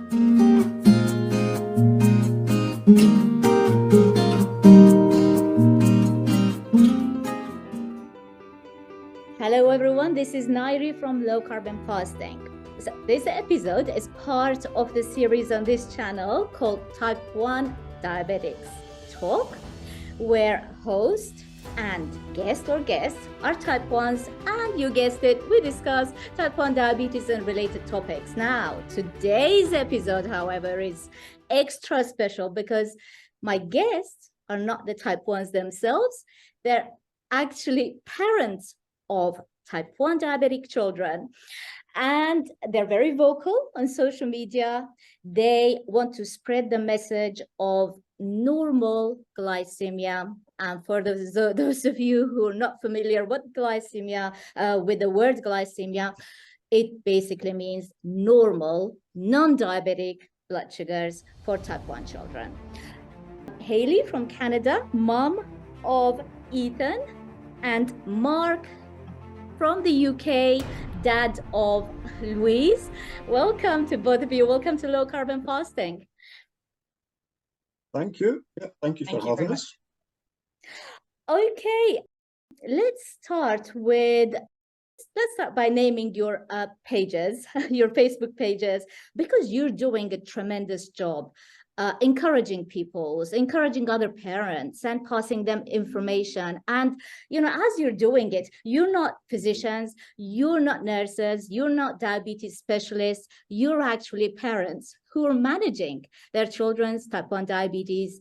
Hello everyone, this is Nayiri from Low Carb and Fasting. So this episode is part of the series on this channel called Type 1 Diabetics Talk, where host and guest or guests are Type 1s, and you guessed it, we discuss Type 1 diabetes and related topics. Now, today's episode, however, is extra special because my guests are not the Type 1s themselves. They're actually parents of Type 1 diabetic children, and they're very vocal on social media. They want to spread the message of normal glycemia. And for those of you who are not familiar with glycemia, with the word glycemia, it basically means normal, non-diabetic blood sugars for Type 1 children. Hayley from Canada, mom of Ethan, and Mark from the UK, dad of Louise. Welcome to both of you. Welcome to Low Carb and Fasting. Thank you. Yeah, thank you for having us. Okay, let's start by naming your pages, your Facebook pages, because you're doing a tremendous job. Encouraging other parents and passing them information. And, as you're doing it, you're not physicians, you're not nurses, you're not diabetes specialists, you're actually parents who are managing their children's Type 1 diabetes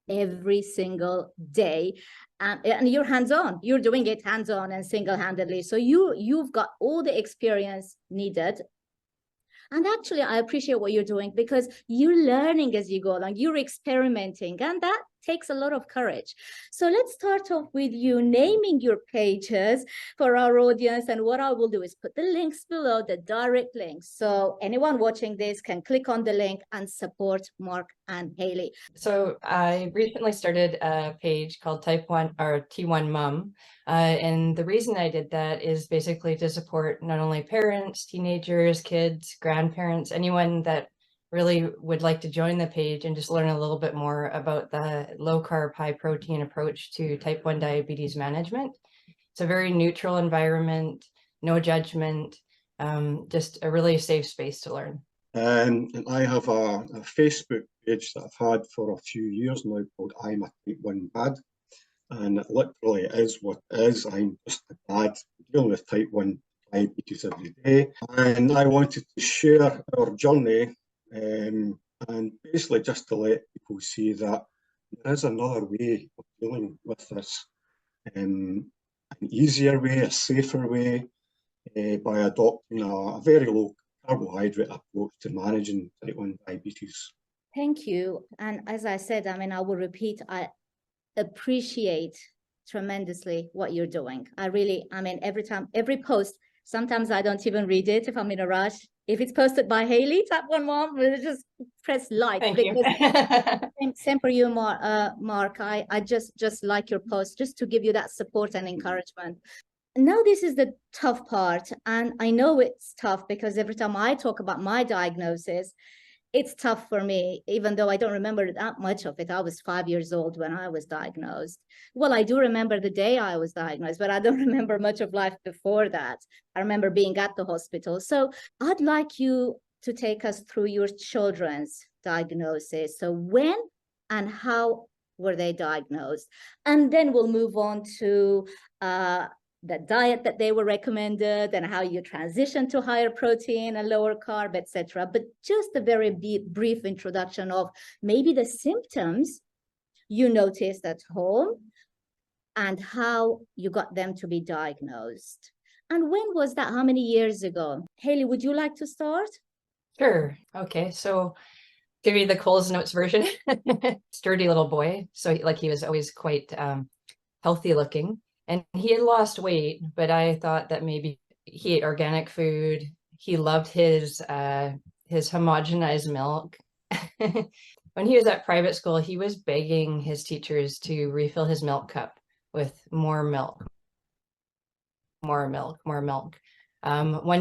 every single day. And you're hands-on, you're doing it hands-on and single-handedly. So you've got all the experience needed. And actually, I appreciate what you're doing because you're learning as you go along, you're experimenting, and that takes a lot of courage. So let's start off with you naming your pages for our audience. And what I will do is put the links below, the direct links. So anyone watching this can click on the link and support Mark and Hayley. So I recently started a page called Type 1 or T1 Mom. And the reason I did that is basically to support not only parents, teenagers, kids, grandparents, anyone that really would like to join the page and just learn a little bit more about the low carb, high protein approach to Type 1 diabetes management. It's a very neutral environment, no judgment, just a really safe space to learn. And I have a Facebook page that I've had for a few years now called I'm a Type 1 Dad. And it literally is what it is. I'm just a dad dealing with Type 1 diabetes every day. And I wanted to share our journey and basically just to let people see that there is another way of dealing with this, an easier way, a safer way, by adopting a very low carbohydrate approach to managing Type 1 diabetes. Thank you. And as I said, I will repeat, I appreciate tremendously what you're doing. Every post, sometimes I don't even read it if I'm in a rush. If it's posted by Hayley, Type 1 Mom, we'll just press like. Thank you. Same for you, Mark. I just like your post, just to give you that support and encouragement. Now, this is the tough part. And I know it's tough because every time I talk about my diagnosis, it's tough for me, even though I don't remember that much of it. I was 5 years old when I was diagnosed. Well, I do remember the day I was diagnosed, but I don't remember much of life before that. I remember being at the hospital. So I'd like you to take us through your children's diagnosis. So when and how were they diagnosed? And then we'll move on to the diet that they were recommended and how you transition to higher protein and lower carb, etc. But just a very brief introduction of maybe the symptoms you noticed at home and how you got them to be diagnosed. And when was that? How many years ago? Hayley, would you like to start? Sure. Okay. So give you the Coles Notes version. Sturdy little boy. So he was always quite healthy looking. And he had lost weight, but I thought that maybe he ate organic food. He loved his homogenized milk. When he was at private school, he was begging his teachers to refill his milk cup with more milk. One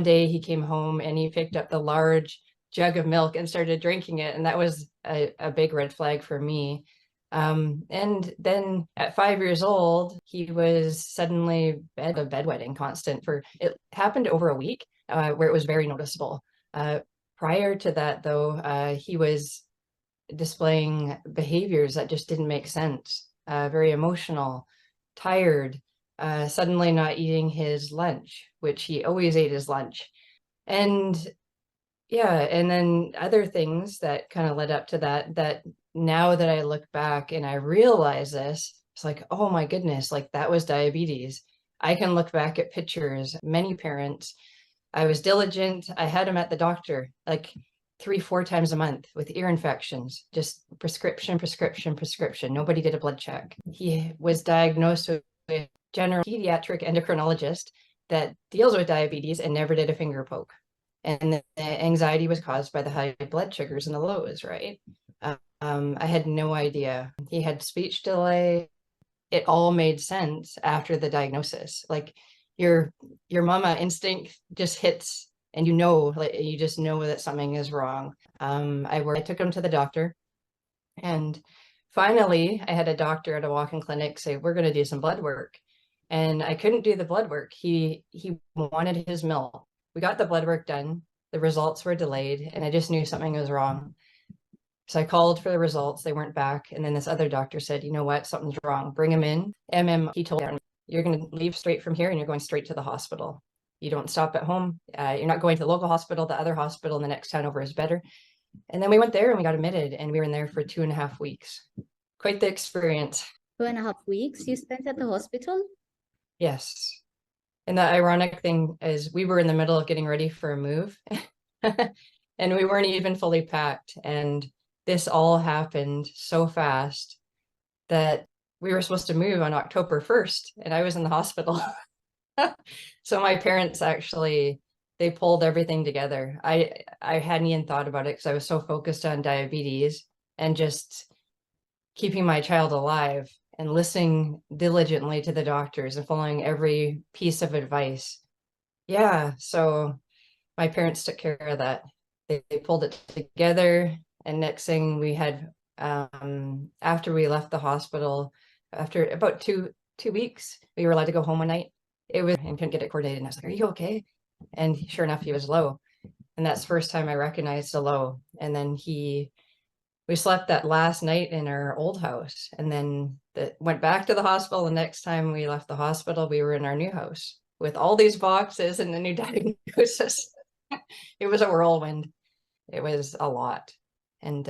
day he came home and he picked up the large jug of milk and started drinking it. And that was a big red flag for me. And then at 5 years old, he was suddenly bedwetting constant it happened over a week, where it was very noticeable. Prior to that, though, he was displaying behaviors that just didn't make sense. Very emotional, tired, suddenly not eating his lunch, which he always ate his lunch. And yeah, and then other things that kind of led up to that now that I look back and I realize this, it's like, oh my goodness, like that was diabetes. I can look back at pictures, many parents. I was diligent. I had him at the doctor like 3-4 times a month with ear infections, just prescription. Nobody did a blood check. He was diagnosed with a general pediatric endocrinologist that deals with diabetes and never did a finger poke. And the anxiety was caused by the high blood sugars and the lows, right? I had no idea. He had speech delay. It all made sense after the diagnosis. Like your mama instinct just hits, and you just know that something is wrong. I took him to the doctor, and finally I had a doctor at a walk-in clinic say, we're going to do some blood work. And I couldn't do the blood work. He wanted his milk. We got the blood work done. The results were delayed, and I just knew something was wrong. So I called for the results. They weren't back. And then this other doctor said, you know what, something's wrong. Bring him in. He told me, you're going to leave straight from here and you're going straight to the hospital. You don't stop at home. You're not going to the local hospital. The other hospital in the next town over is better. And then we went there and we got admitted, and we were in there for 2.5 weeks. Quite the experience. 2.5 weeks you spent at the hospital? Yes. And the ironic thing is we were in the middle of getting ready for a move and we weren't even fully packed. And this all happened so fast that we were supposed to move on October 1st, and I was in the hospital. So my parents actually, they pulled everything together. I hadn't even thought about it because I was so focused on diabetes and just keeping my child alive and listening diligently to the doctors and following every piece of advice. Yeah, so my parents took care of that. They pulled it together, and next thing we had, after we left the hospital, after about two weeks, we were allowed to go home one night. And couldn't get it coordinated, and I was like, are you okay? And sure enough, he was low. And that's the first time I recognized a low. And then we slept that last night in our old house, and then went back to the hospital. The next time we left the hospital, we were in our new house with all these boxes and a new diagnosis. It was a whirlwind. It was a lot. And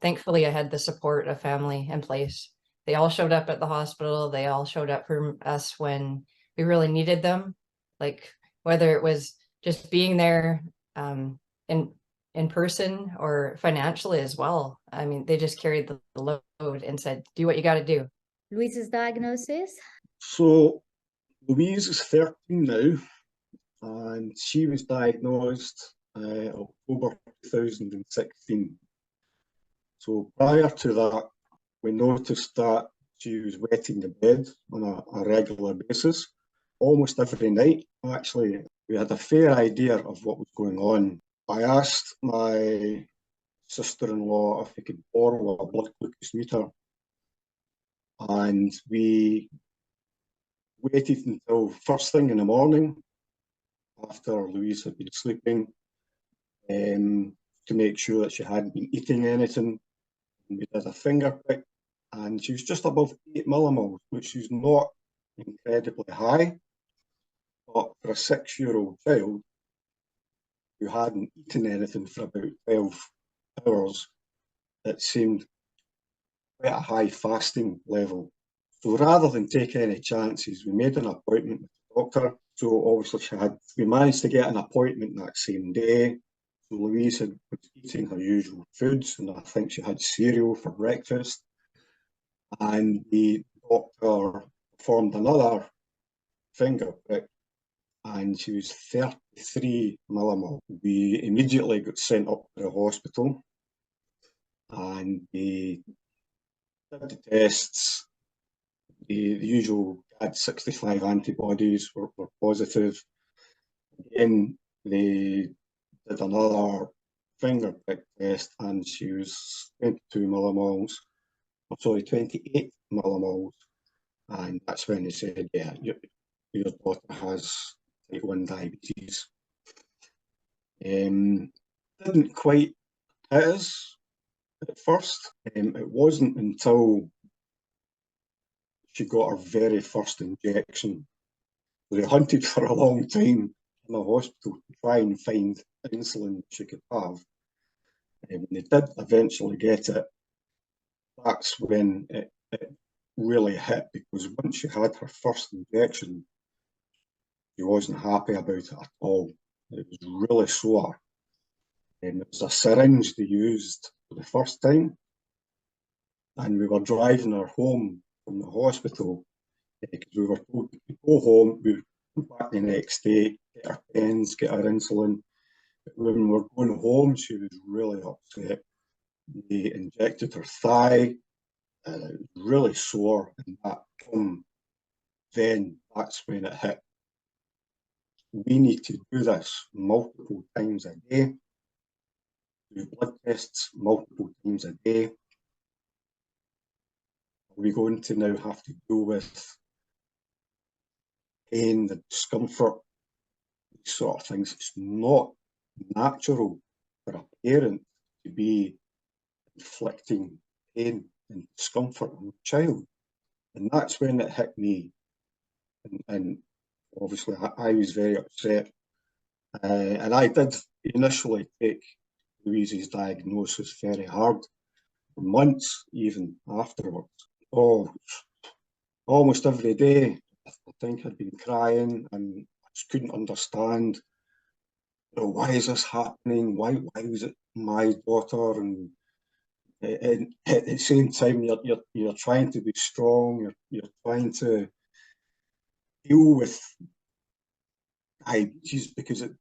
thankfully I had the support of family in place. They all showed up at the hospital. They all showed up for us when we really needed them. Like whether it was just being there in person or financially as well. I mean, they just carried the load and said, do what you got to do. Louise's diagnosis? So Louise is 13 now, and she was diagnosed October 2016. So prior to that, we noticed that she was wetting the bed on a regular basis, almost every night. Actually, we had a fair idea of what was going on. I asked my sister-in-law if we could borrow a blood glucose meter, and we waited until first thing in the morning after Louise had been sleeping to make sure that she hadn't been eating anything. And we did a finger prick, and she was just above 8 millimoles, which is not incredibly high, but for a 6-year-old child who hadn't eaten anything for about 12 hours, it seemed quite a high fasting level. So rather than take any chances, we made an appointment with the doctor. So obviously we managed to get an appointment that same day. So Louise was eating her usual foods, and I think she had cereal for breakfast. And the doctor performed another finger prick, and she was 33 millimole. We immediately got sent up to the hospital, and they did the tests. The usual GAD65 antibodies were positive. Again, they did another finger prick test, and she was 22 millimoles, 28 millimoles, and that's when they said, yeah, your daughter has type 1 diabetes. Didn't quite hit us at first. It wasn't until she got her very first injection. They hunted for a long time in the hospital to try and find insulin she could have. When they did eventually get it, that's when it really hit, because once she had her first injection, she wasn't happy about it at all. It was really sore. It was a syringe they used for the first time, and we were driving her home from the hospital because we were told to go home, we would come back the next day, get her pens, get her insulin. But when we were going home, she was really upset. They injected her thigh, and it was really sore, and then that's when it hit. We need to do this multiple times a day, do blood tests multiple times a day. Are we going to now have to deal with pain, the discomfort, these sort of things? It's not natural for a parent to be inflicting pain and discomfort on a child. And that's when it hit me. And obviously I was very upset. And I did initially take Louise's diagnosis very hard, for months even afterwards. Oh, almost every day I think I'd been crying, and I just couldn't understand, why is this happening? Why was it my daughter? And at the same time, you're trying to be strong. You're trying to deal with diabetes because it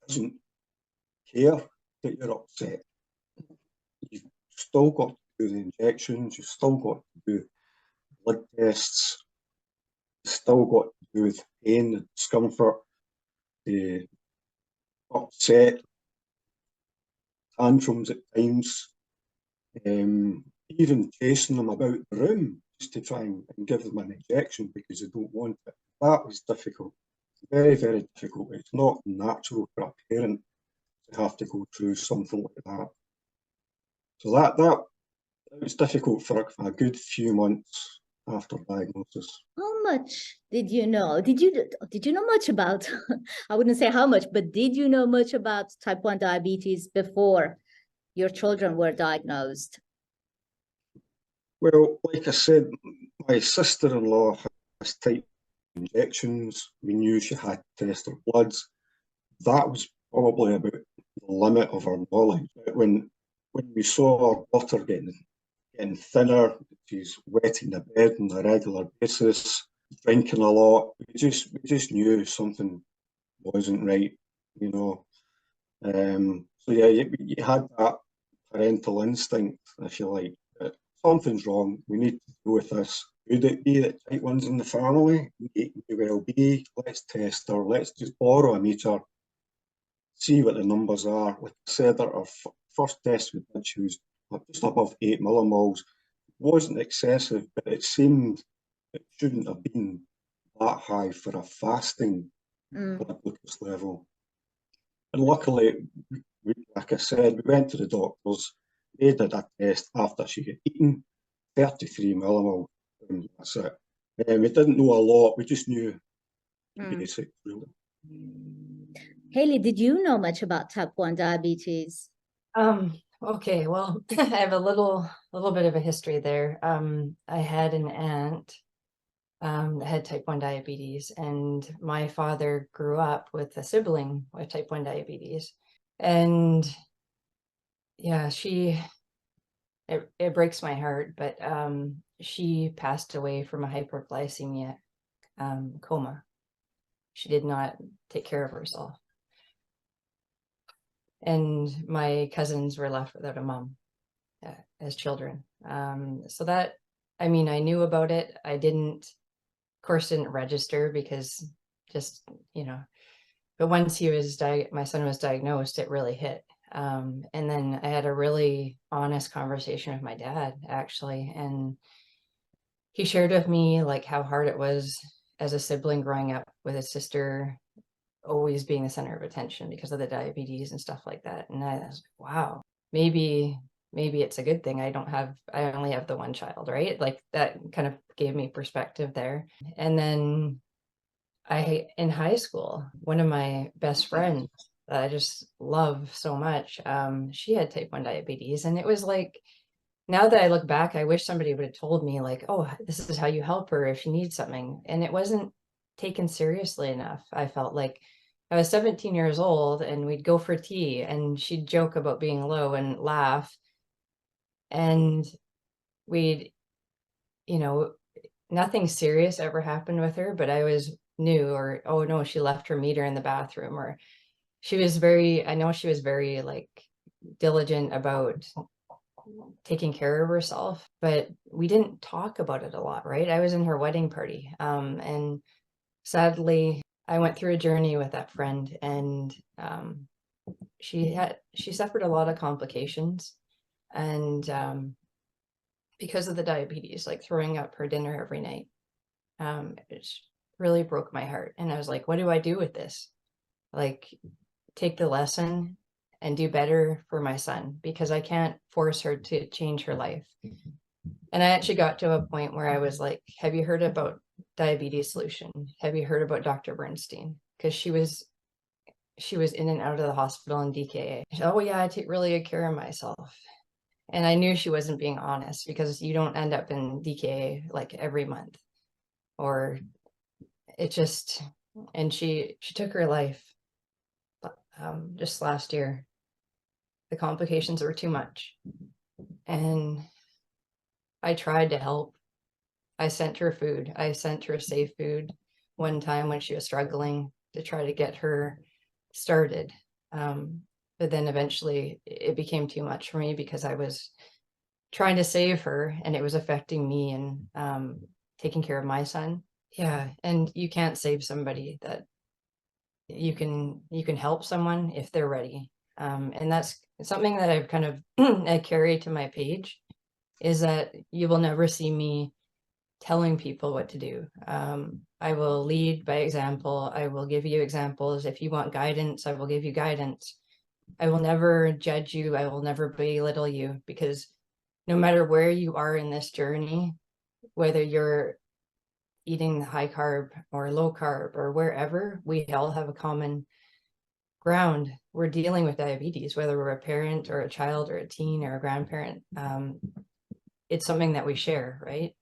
doesn't care that you're upset. You've still got to do the injections. You've still got to do blood tests. You've still got to do with pain, the discomfort, the upset, tantrums at times, even chasing them about the room just to try and give them an injection because they don't want it. That was difficult, very, very difficult. It's not natural for a parent to have to go through something like that. So that was difficult for a good few months after diagnosis. How much did you know? Did you know much about, I wouldn't say how much, but did you know much about type 1 diabetes before your children were diagnosed? Well, like I said, my sister-in-law has type injections. We knew she had to test her bloods. That was probably about the limit of our knowledge. When we saw our daughter getting thinner, she's wetting the bed on a regular basis, drinking a lot, we just knew something wasn't right, So yeah, you had that parental instinct, if you like, that something's wrong. We need to deal with this. Could it be that type 1's in the family? It may well be. Let's test her. Let's just borrow a meter, see what the numbers are. Like I said, our first test we did, she was just above 8 millimoles. It wasn't excessive, but it seemed it shouldn't have been that high for a fasting blood glucose level. And luckily, like I said, we went to the doctors. They did a test after she had eaten, 33 millimoles. That's it. We didn't know a lot. We just knew the basics, really. Hayley, did you know much about type 1 diabetes? Okay, well, I have a little bit of a history there. I had an aunt that had type 1 diabetes, and my father grew up with a sibling with type 1 diabetes. And yeah, it breaks my heart, but she passed away from a hyperglycemia coma. She did not take care of herself. And my cousins were left without a mom as children. So that, I mean, I knew about it. I didn't, of course, didn't register because just, but once my son was diagnosed, it really hit. And then I had a really honest conversation with my dad, actually. And he shared with me like how hard it was as a sibling growing up with his sister always being the center of attention because of the diabetes and stuff like that. And I was like, wow, maybe it's a good thing I only have the one child, right? Like that kind of gave me perspective there. And then in high school, one of my best friends that I just love so much, she had type 1 diabetes. And it was like, now that I look back, I wish somebody would have told me like, oh, this is how you help her if she needs something. And it wasn't taken seriously enough. I felt like I was 17 years old and we'd go for tea and she'd joke about being low and laugh. And we'd, nothing serious ever happened with her, but I always knew, or, oh no, she left her meter in the bathroom, or I know she was very like diligent about taking care of herself, but we didn't talk about it a lot, right? I was in her wedding party. And sadly, I went through a journey with that friend, and she suffered a lot of complications. And because of the diabetes, like throwing up her dinner every night, it really broke my heart. And I was like, what do I do with this? Like, take the lesson and do better for my son, because I can't force her to change her life. And I actually got to a point where I was like, have you heard about Diabetes Solution? Have you heard about Dr. Bernstein? Because she was in and out of the hospital in DKA. Oh yeah, I take really good care of myself. And I knew she wasn't being honest, because you don't end up in DKA like every month, or it just, and she took her life just last year. The complications were too much. And I tried to help. I sent her food. I sent her safe food one time when she was struggling to try to get her started. But then eventually it became too much for me, because I was trying to save her and it was affecting me and taking care of my son. Yeah. And you can't save somebody. That you can help someone if they're ready. And that's something that I've kind of I carry to my page, is that you will never see me telling people what to do. I will lead by example. I will give you examples. If you want guidance, I will give you guidance. I will never judge you. I will never belittle you, because no matter where you are in this journey, whether you're eating high carb or low carb or wherever, we all have a common ground. We're dealing with diabetes, whether we're a parent or a child or a teen or a grandparent. It's something that we share, right?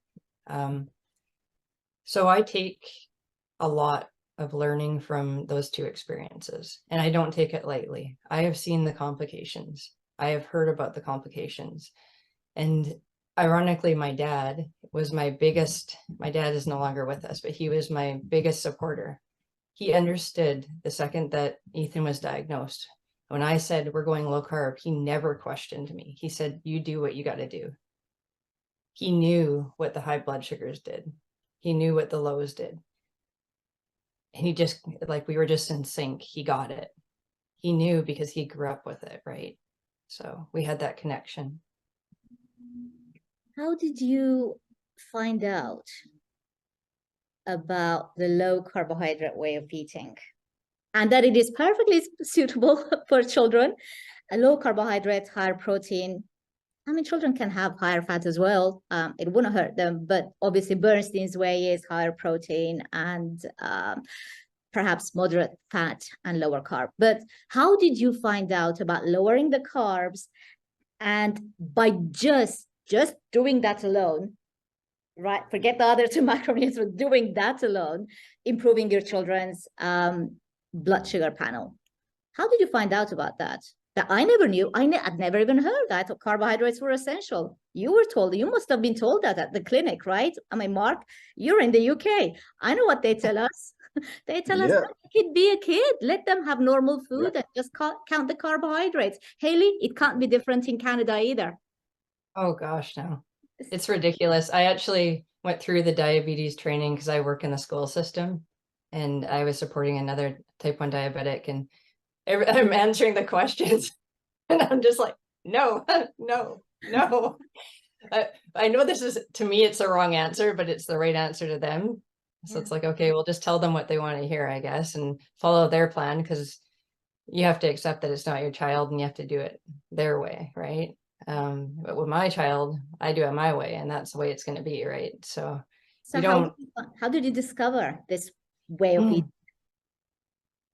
So I take a lot of learning from those two experiences, and I don't take it lightly. I have seen the complications. I have heard about the complications. And ironically, my dad is no longer with us, but he was my biggest supporter. He understood the second that Ethan was diagnosed. When I said we're going low carb, he never questioned me. He said, you do what you got to do. He knew what the high blood sugars did. He knew what the lows did. And he just, like, we were just in sync. He got it. He knew because he grew up with it, right? So we had that connection. How did you find out about the low carbohydrate way of eating, and that it is perfectly suitable for children? A low carbohydrate, higher protein. I mean, children can have higher fat as well. It wouldn't hurt them, but obviously Bernstein's way is higher protein and perhaps moderate fat and lower carb. But how did you find out about lowering the carbs, and by just doing that alone, right? Forget the other two macronutrients, but doing that alone, improving your children's blood sugar panel. How did you find out about that? That I never knew. I'd never even heard that. I thought carbohydrates were essential. You were told. You must have been told that at the clinic, right? I mean, Mark, you're in the UK. I know what they tell us. They tell us, let the kid be a kid. Let them have normal food and just count the carbohydrates. Hayley, it can't be different in Canada either. Oh gosh, no. It's ridiculous. I actually went through the diabetes training because I work in the school system, and I was supporting another type 1 diabetic, and I'm answering the questions. And I'm just like, no, no, no. I know this is, to me, it's the wrong answer, but it's the right answer to them. So it's like, okay, we'll just tell them what they want to hear, I guess, and follow their plan, because you have to accept that it's not your child and you have to do it their way, right? But with my child, I do it my way, and that's the way it's going to be, right? So you don't. How did you discover this way of eating?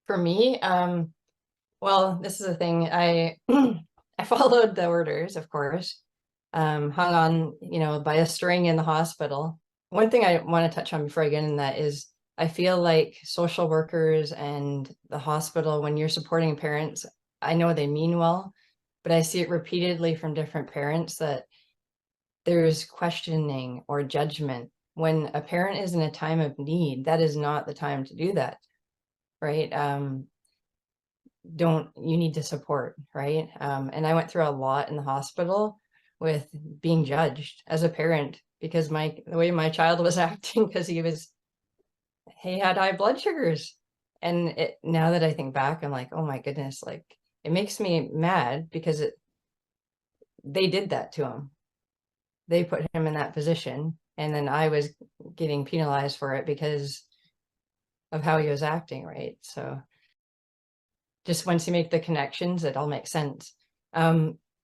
For me, well, this is the thing. I I followed the orders, of course, hung on, by a string in the hospital. One thing I want to touch on before I get in that is I feel like social workers and the hospital, when you're supporting parents, I know they mean well, but I see it repeatedly from different parents that there's questioning or judgment. When a parent is in a time of need, that is not the time to do that, right? You need to support, right? And I went through a lot in the hospital with being judged as a parent because the way my child was acting, because he had high blood sugars. And now that I think back, I'm like, oh my goodness, like it makes me mad because they did that to him. They put him in that position, and then I was getting penalized for it because of how he was acting, right? So just once you make the connections, it all makes sense.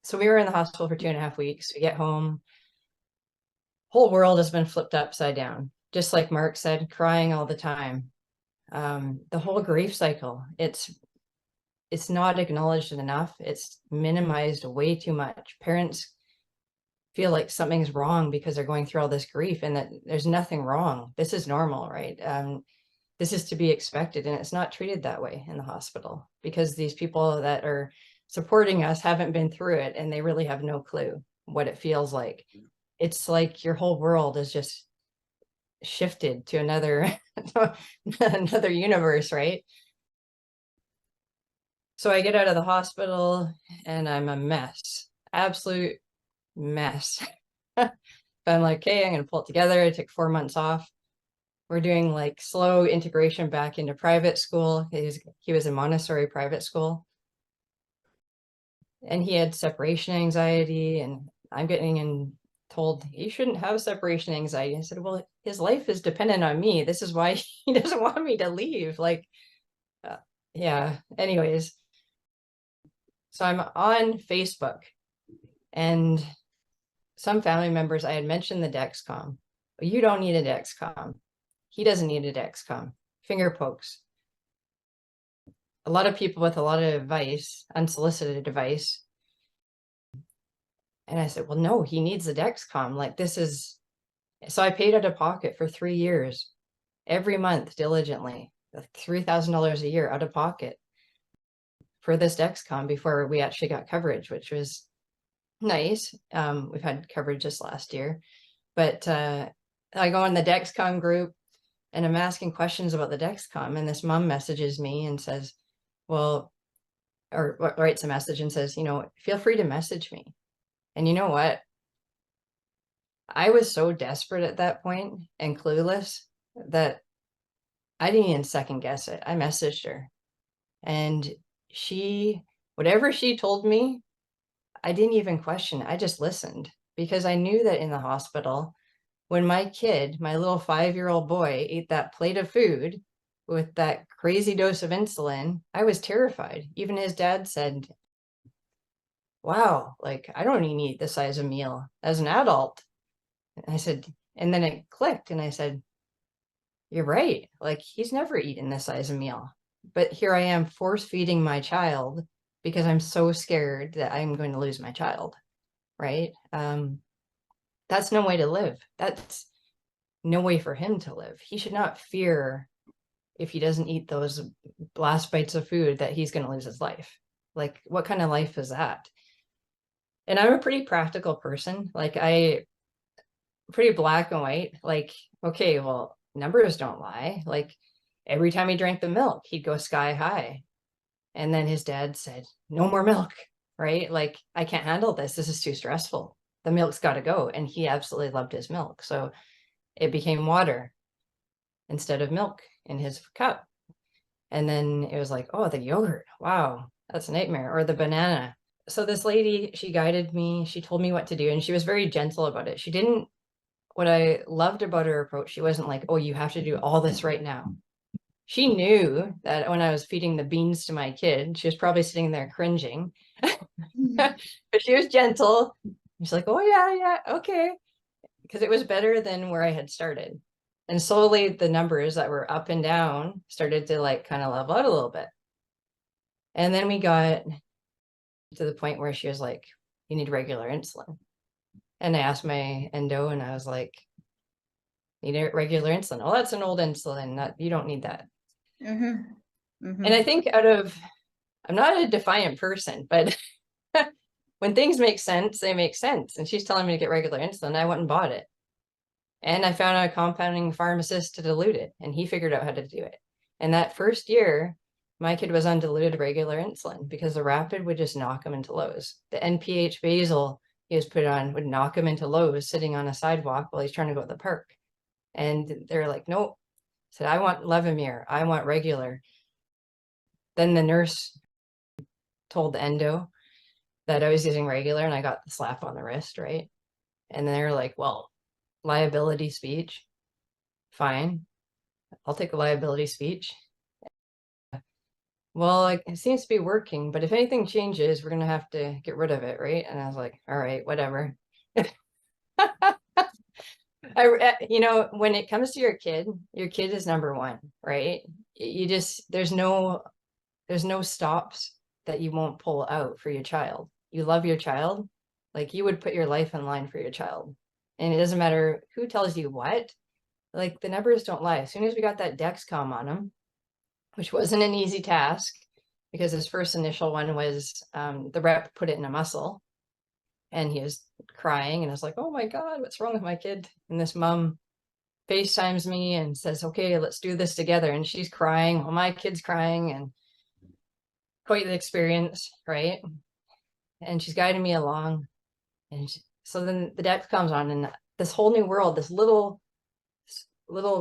So we were in the hospital for 2.5 weeks. We get home, whole world has been flipped upside down. Just like Mark said, crying all the time. The whole grief cycle, it's not acknowledged enough. It's minimized way too much. Parents feel like something's wrong because they're going through all this grief, and that there's nothing wrong. This is normal, right? This is to be expected, and it's not treated that way in the hospital because these people that are supporting us haven't been through it, and they really have no clue what it feels like. It's like your whole world is just shifted to another universe, right? So I get out of the hospital and I'm a mess, absolute mess. But I'm like, okay, I'm going to pull it together. I took 4 months off. We're doing like slow integration back into private school. He was in Montessori private school. And he had separation anxiety, and I'm getting told he shouldn't have separation anxiety. I said, well, his life is dependent on me. This is why he doesn't want me to leave. Like, yeah, anyways. So I'm on Facebook, and some family members, I had mentioned the Dexcom. Well, you don't need a Dexcom. He doesn't need a Dexcom. Finger pokes. A lot of people with a lot of advice, unsolicited advice. And I said, well, no, he needs the Dexcom. Like, this is, so I paid out of pocket for 3 years, every month diligently, $3,000 a year out of pocket for this Dexcom before we actually got coverage, which was nice. We've had coverage this last year, but I go in the Dexcom group and I'm asking questions about the Dexcom, and this mom messages me and says, well, or writes a message and says, feel free to message me. And you know what? I was so desperate at that point and clueless that I didn't even second guess it. I messaged her, and whatever she told me, I didn't even question it. I just listened, because I knew that in the hospital, when my little 5-year-old boy ate that plate of food with that crazy dose of insulin, I was terrified. Even his dad said, wow, like, I don't even eat this size of meal as an adult. And I said, and then it clicked, and I said, you're right. Like, he's never eaten this size of meal. But here I am force feeding my child because I'm so scared that I'm going to lose my child, right? That's no way to live. That's no way for him to live. He should not fear, if he doesn't eat those last bites of food, that he's going to lose his life. Like, what kind of life is that? And I'm a pretty practical person. Like, pretty black and white. Like, okay, well, numbers don't lie. Like, every time he drank the milk, he'd go sky high. And then his dad said, no more milk, right? Like, I can't handle this. This is too stressful. The milk's got to go. And he absolutely loved his milk. So it became water instead of milk in his cup. And then it was like, oh, the yogurt. Wow, that's a nightmare. Or the banana. So this lady, she guided me, she told me what to do, and she was very gentle about it. She didn't, what I loved about her approach, she wasn't like, oh, you have to do all this right now. She knew that when I was feeding the beans to my kid, she was probably sitting there cringing, but she was gentle. She's like, oh yeah, okay. Because it was better than where I had started. And slowly the numbers that were up and down started to like kind of level out a little bit. And then we got to the point where she was like, you need regular insulin. And I asked my endo and I was like, you need regular insulin. Oh, that's an old insulin. You don't need that. And I think I'm not a defiant person, but when things make sense, they make sense. And she's telling me to get regular insulin. I went and bought it. And I found a compounding pharmacist to dilute it, and he figured out how to do it. And that first year, my kid was on diluted regular insulin because the rapid would just knock him into lows. The NPH basal he was put on would knock him into lows sitting on a sidewalk while he's trying to go to the park. And they're like, nope. I said, I want Levemir. I want regular. Then the nurse told the endo that I was using regular, and I got the slap on the wrist, right? And they're like, well, liability speech, fine. I'll take a liability speech. Well, it seems to be working, but if anything changes, we're going to have to get rid of it, right? And I was like, all right, whatever. When it comes to your kid is number one, right? There's no stops that you won't pull out for your child. You love your child, like you would put your life in line for your child. And it doesn't matter who tells you what, like the numbers don't lie. As soon as we got that Dexcom on him, which wasn't an easy task because his first initial one was the rep put it in a muscle and he was crying and I was like, oh my God, what's wrong with my kid? And this mom FaceTimes me and says, okay, let's do this together. And she's crying while my kid's crying, and quite the experience, right? And she's guiding me along. And so then the deck comes on and this whole new world, this little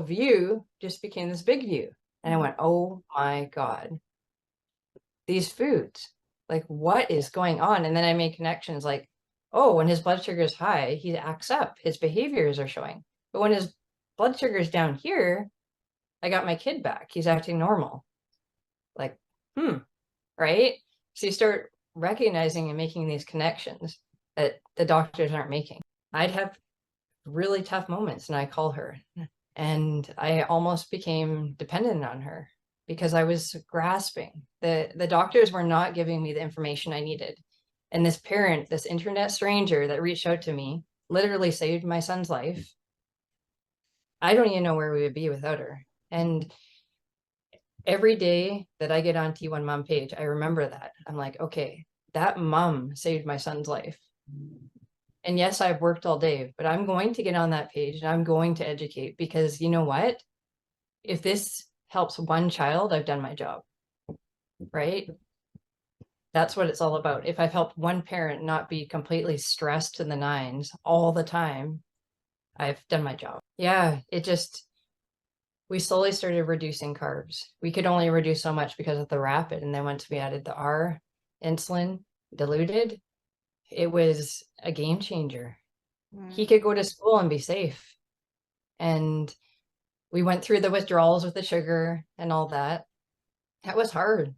view just became this big view. And I went, oh my God, these foods, like what is going on? And then I made connections like, oh, when his blood sugar is high, he acts up, his behaviors are showing. But when his blood sugar is down here, I got my kid back. He's acting normal. Like, right? So you start recognizing and making these connections that the doctors aren't making. I'd have really tough moments and I call her and I almost became dependent on her because I was grasping. The doctors were not giving me the information I needed. And this parent, this internet stranger that reached out to me, literally saved my son's life. I don't even know where we would be without her. And every day that I get on T1 Mom page, I remember that. I'm like, okay, that mom saved my son's life. And yes, I've worked all day, but I'm going to get on that page and I'm going to educate because you know what? If this helps one child, I've done my job, right? That's what it's all about. If I've helped one parent not be completely stressed to the nines all the time, I've done my job. Yeah, we slowly started reducing carbs. We could only reduce so much because of the rapid. And then once we added the R insulin diluted, it was a game changer. He could go to school and be safe. And we went through the withdrawals with the sugar and all that. That was hard.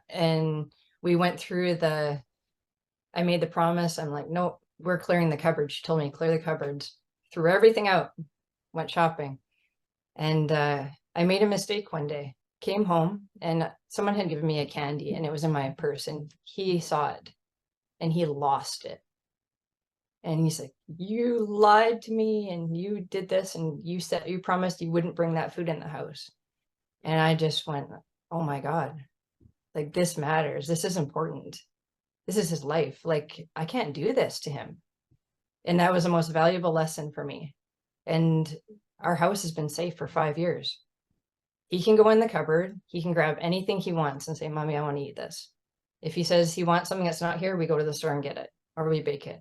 And we went through I made the promise. I'm like, no, we're clearing the cupboard. She told me, clear the cupboards. Threw everything out, went shopping. And I made a mistake one day, came home and someone had given me a candy and it was in my purse and he saw it and he lost it. And he's like, you lied to me and you did this and you promised you wouldn't bring that food in the house. And I just went, oh my God, like this matters. This is important. This is his life. Like I can't do this to him. And that was the most valuable lesson for me. And our house has been safe for 5 years. He can go in the cupboard. He can grab anything he wants and say, Mommy, I want to eat this. If he says he wants something that's not here, we go to the store and get it, or we bake it.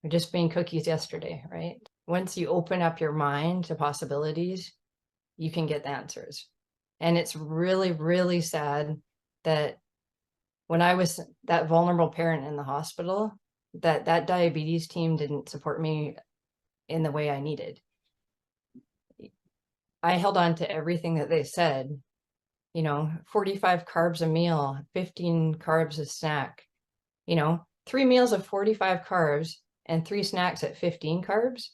We just made cookies yesterday, right? Once you open up your mind to possibilities, you can get the answers. And it's really, really sad that when I was that vulnerable parent in the hospital, that diabetes team didn't support me in the way I needed. I held on to everything that they said, 45 carbs a meal, 15 carbs a snack, 3 meals of 45 carbs and 3 snacks at 15 carbs.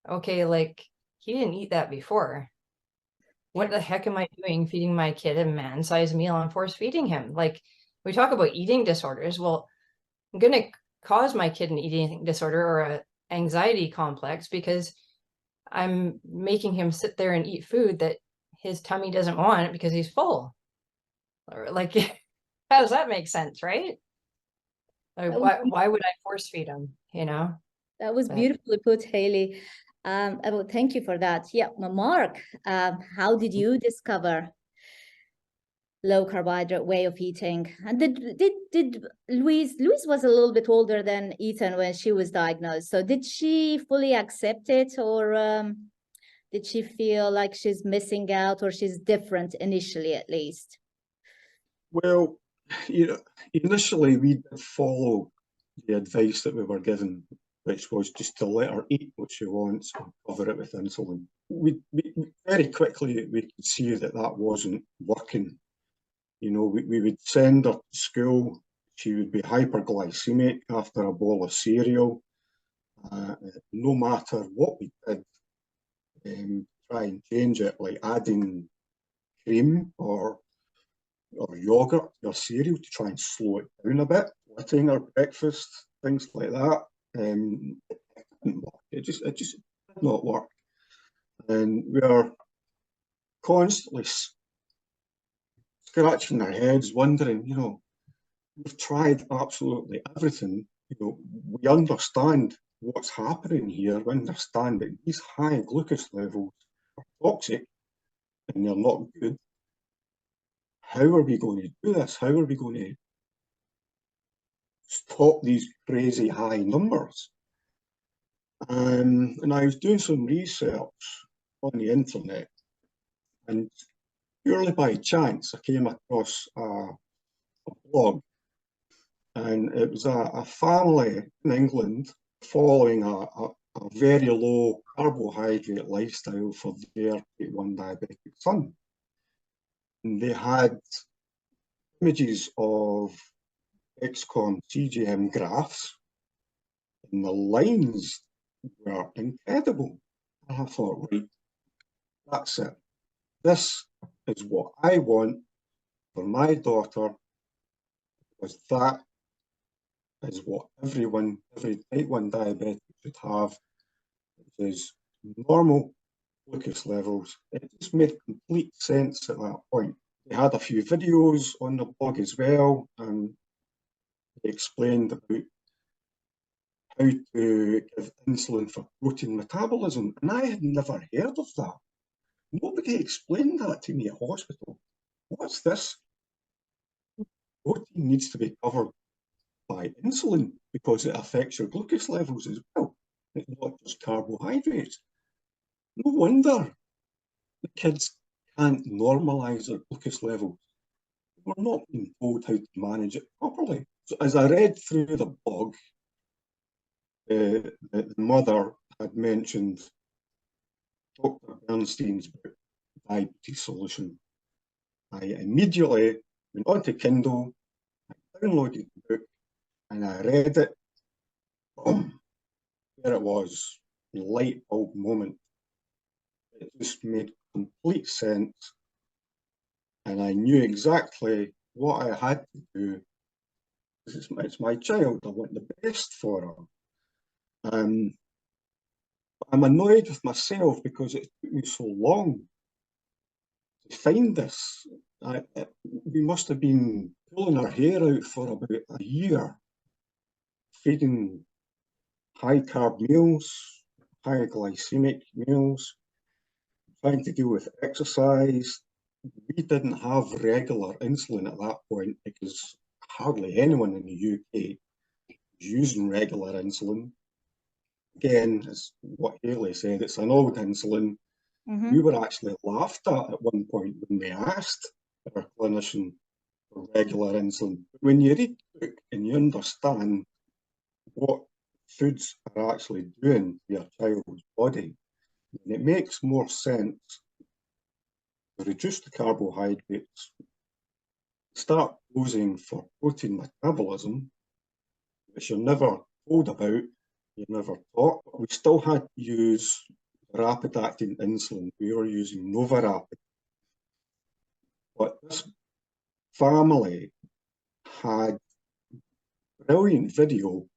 Okay, like he didn't eat that before. What the heck am I doing feeding my kid a man-sized meal and force feeding him? Like, we talk about eating disorders. Well, I'm going to cause my kid an eating disorder or an anxiety complex because I'm making him sit there and eat food that his tummy doesn't want because he's full. Or like, how does that make sense, right? Like, why would I force feed him, That was But- beautifully put, Hayley. Well, thank you for that. Yeah, Mark, how did you discover low carbohydrate way of eating? And did Louise was a little bit older than Ethan when she was diagnosed. So did she fully accept it, or did she feel like she's missing out, or she's different initially, at least? Well, initially we did follow the advice that we were given, which was just to let her eat what she wants and cover it with insulin. We very quickly we could see that wasn't working. We would send her to school. She would be hyperglycemic after a bowl of cereal. No matter what we did, try and change it, like adding cream or yogurt to your cereal to try and slow it down a bit, splitting her breakfast, things like that. It didn't work. It just did not work. And we are constantly scratching our heads, wondering, we've tried absolutely everything. We understand what's happening here. We understand that these high glucose levels are toxic and they're not good. How are we going to do this? How are we going to stop these crazy high numbers? And I was doing some research on the internet, and purely by chance, I came across a blog, and it was a family in England following a very low carbohydrate lifestyle for their type 1 diabetic son. And they had images of XCOM CGM graphs, and the lines were incredible. And I thought, right, that's it. This is what I want for my daughter, because that is what every type 1 diabetic should have, which is normal glucose levels. It just made complete sense at that point. They had a few videos on the blog as well, and they explained about how to give insulin for protein metabolism, and I had never heard of that. Nobody explained that to me at hospital. What's this? Protein needs to be covered by insulin because it affects your glucose levels as well. It's not just carbohydrates. No wonder the kids can't normalise their glucose levels. We're not being told how to manage it properly. So as I read through the blog, the mother had mentioned Dr. Bernstein's book, Diabetes Solution. I immediately went onto Kindle, I downloaded the book, and I read it. Boom, there it was, the light bulb moment. It just made complete sense, and I knew exactly what I had to do. It's my child. I want the best for her. I'm annoyed with myself because it took me so long to find this. We must have been pulling our hair out for about a year, feeding high carb meals, high glycemic meals, trying to deal with exercise. We didn't have regular insulin at that point because hardly anyone in the UK was using regular insulin. Again, as what Hayley said, it's an old insulin. We were actually laughed at one point when we asked our clinician, for regular insulin. But when you read the book and you understand what foods are actually doing to your child's body, then it makes more sense to reduce the carbohydrates, start posing for protein metabolism, which you're never told about, you're never taught. But we still had to use rapid-acting insulin. We were using Novorapid. But this family had brilliant video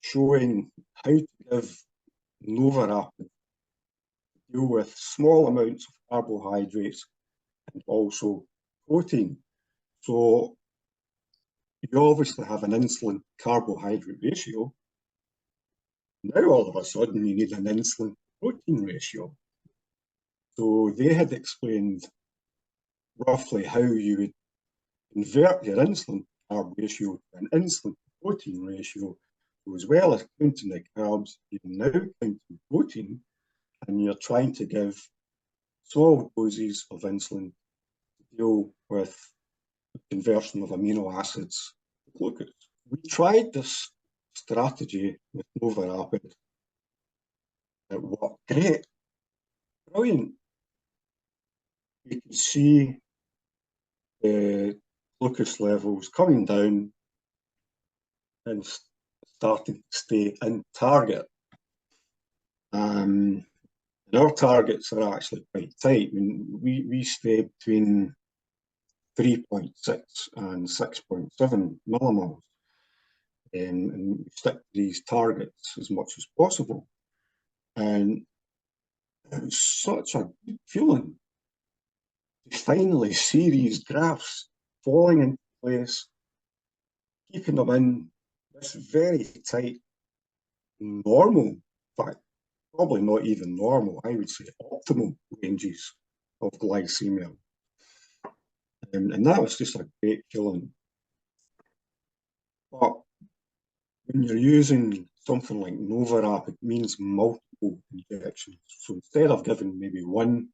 showing how to give Novorapid to deal with small amounts of carbohydrates and also protein. So you obviously have an insulin carbohydrate ratio. Now all of a sudden you need an insulin protein ratio. So they had explained roughly how you would convert your insulin carb ratio to an insulin protein ratio. So as well as counting the carbs, you're now counting protein, and you're trying to give small doses of insulin to deal with the conversion of amino acids to glucose. We tried this strategy with Novorapid. It worked great, brilliant. You could see the glucose levels coming down and starting to stay in target. And our targets are actually quite tight. I mean, we stay between 3.6 and 6.7 millimoles, and we stick to these targets as much as possible. And it was such a good feeling to finally see these graphs falling into place, keeping them in this very tight, normal, in fact, probably not even normal, I would say optimal ranges of glycemia. And that was just a great feeling. But when you're using something like Novorapid, it means multiple injections. So instead of giving maybe one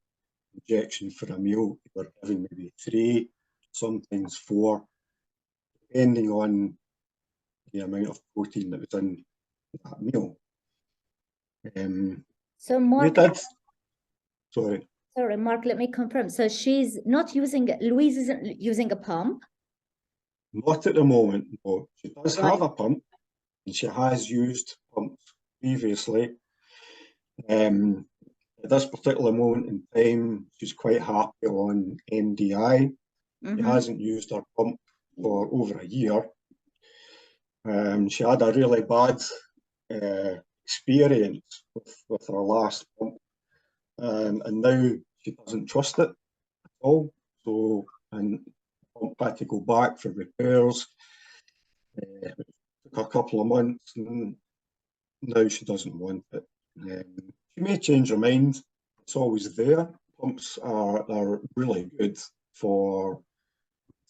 injection for a meal, you're giving maybe 3, sometimes 4, depending on the amount of protein that was in that meal. So Mark, sorry, Mark, let me confirm. So she's not using, Louise isn't using a pump? not at the moment, no. She does have a pump, and she has used pumps previously. At this particular moment in time, she's quite happy on MDI. She hasn't used her pump for over a year. She had a really bad experience with her last pump, and now she doesn't trust it at all. So, and the pump had to go back for repairs. It took a couple of months, and now she doesn't want it. She may change her mind. It's always there. Pumps are really good for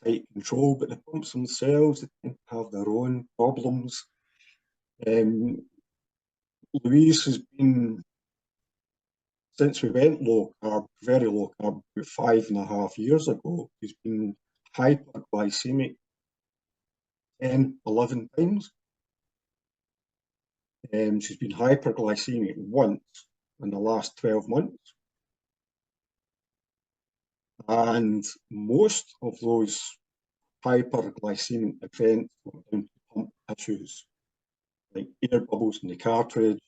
tight control, but the pumps themselves, they tend to have their own problems. Louise has been, since we went low carb, very low carb, about 5.5 years ago, she's been hyperglycemic 10, 11 times. She's been hyperglycemic once in the last 12 months. And most of those hyperglycemic events were down to pump issues, like air bubbles in the cartridge,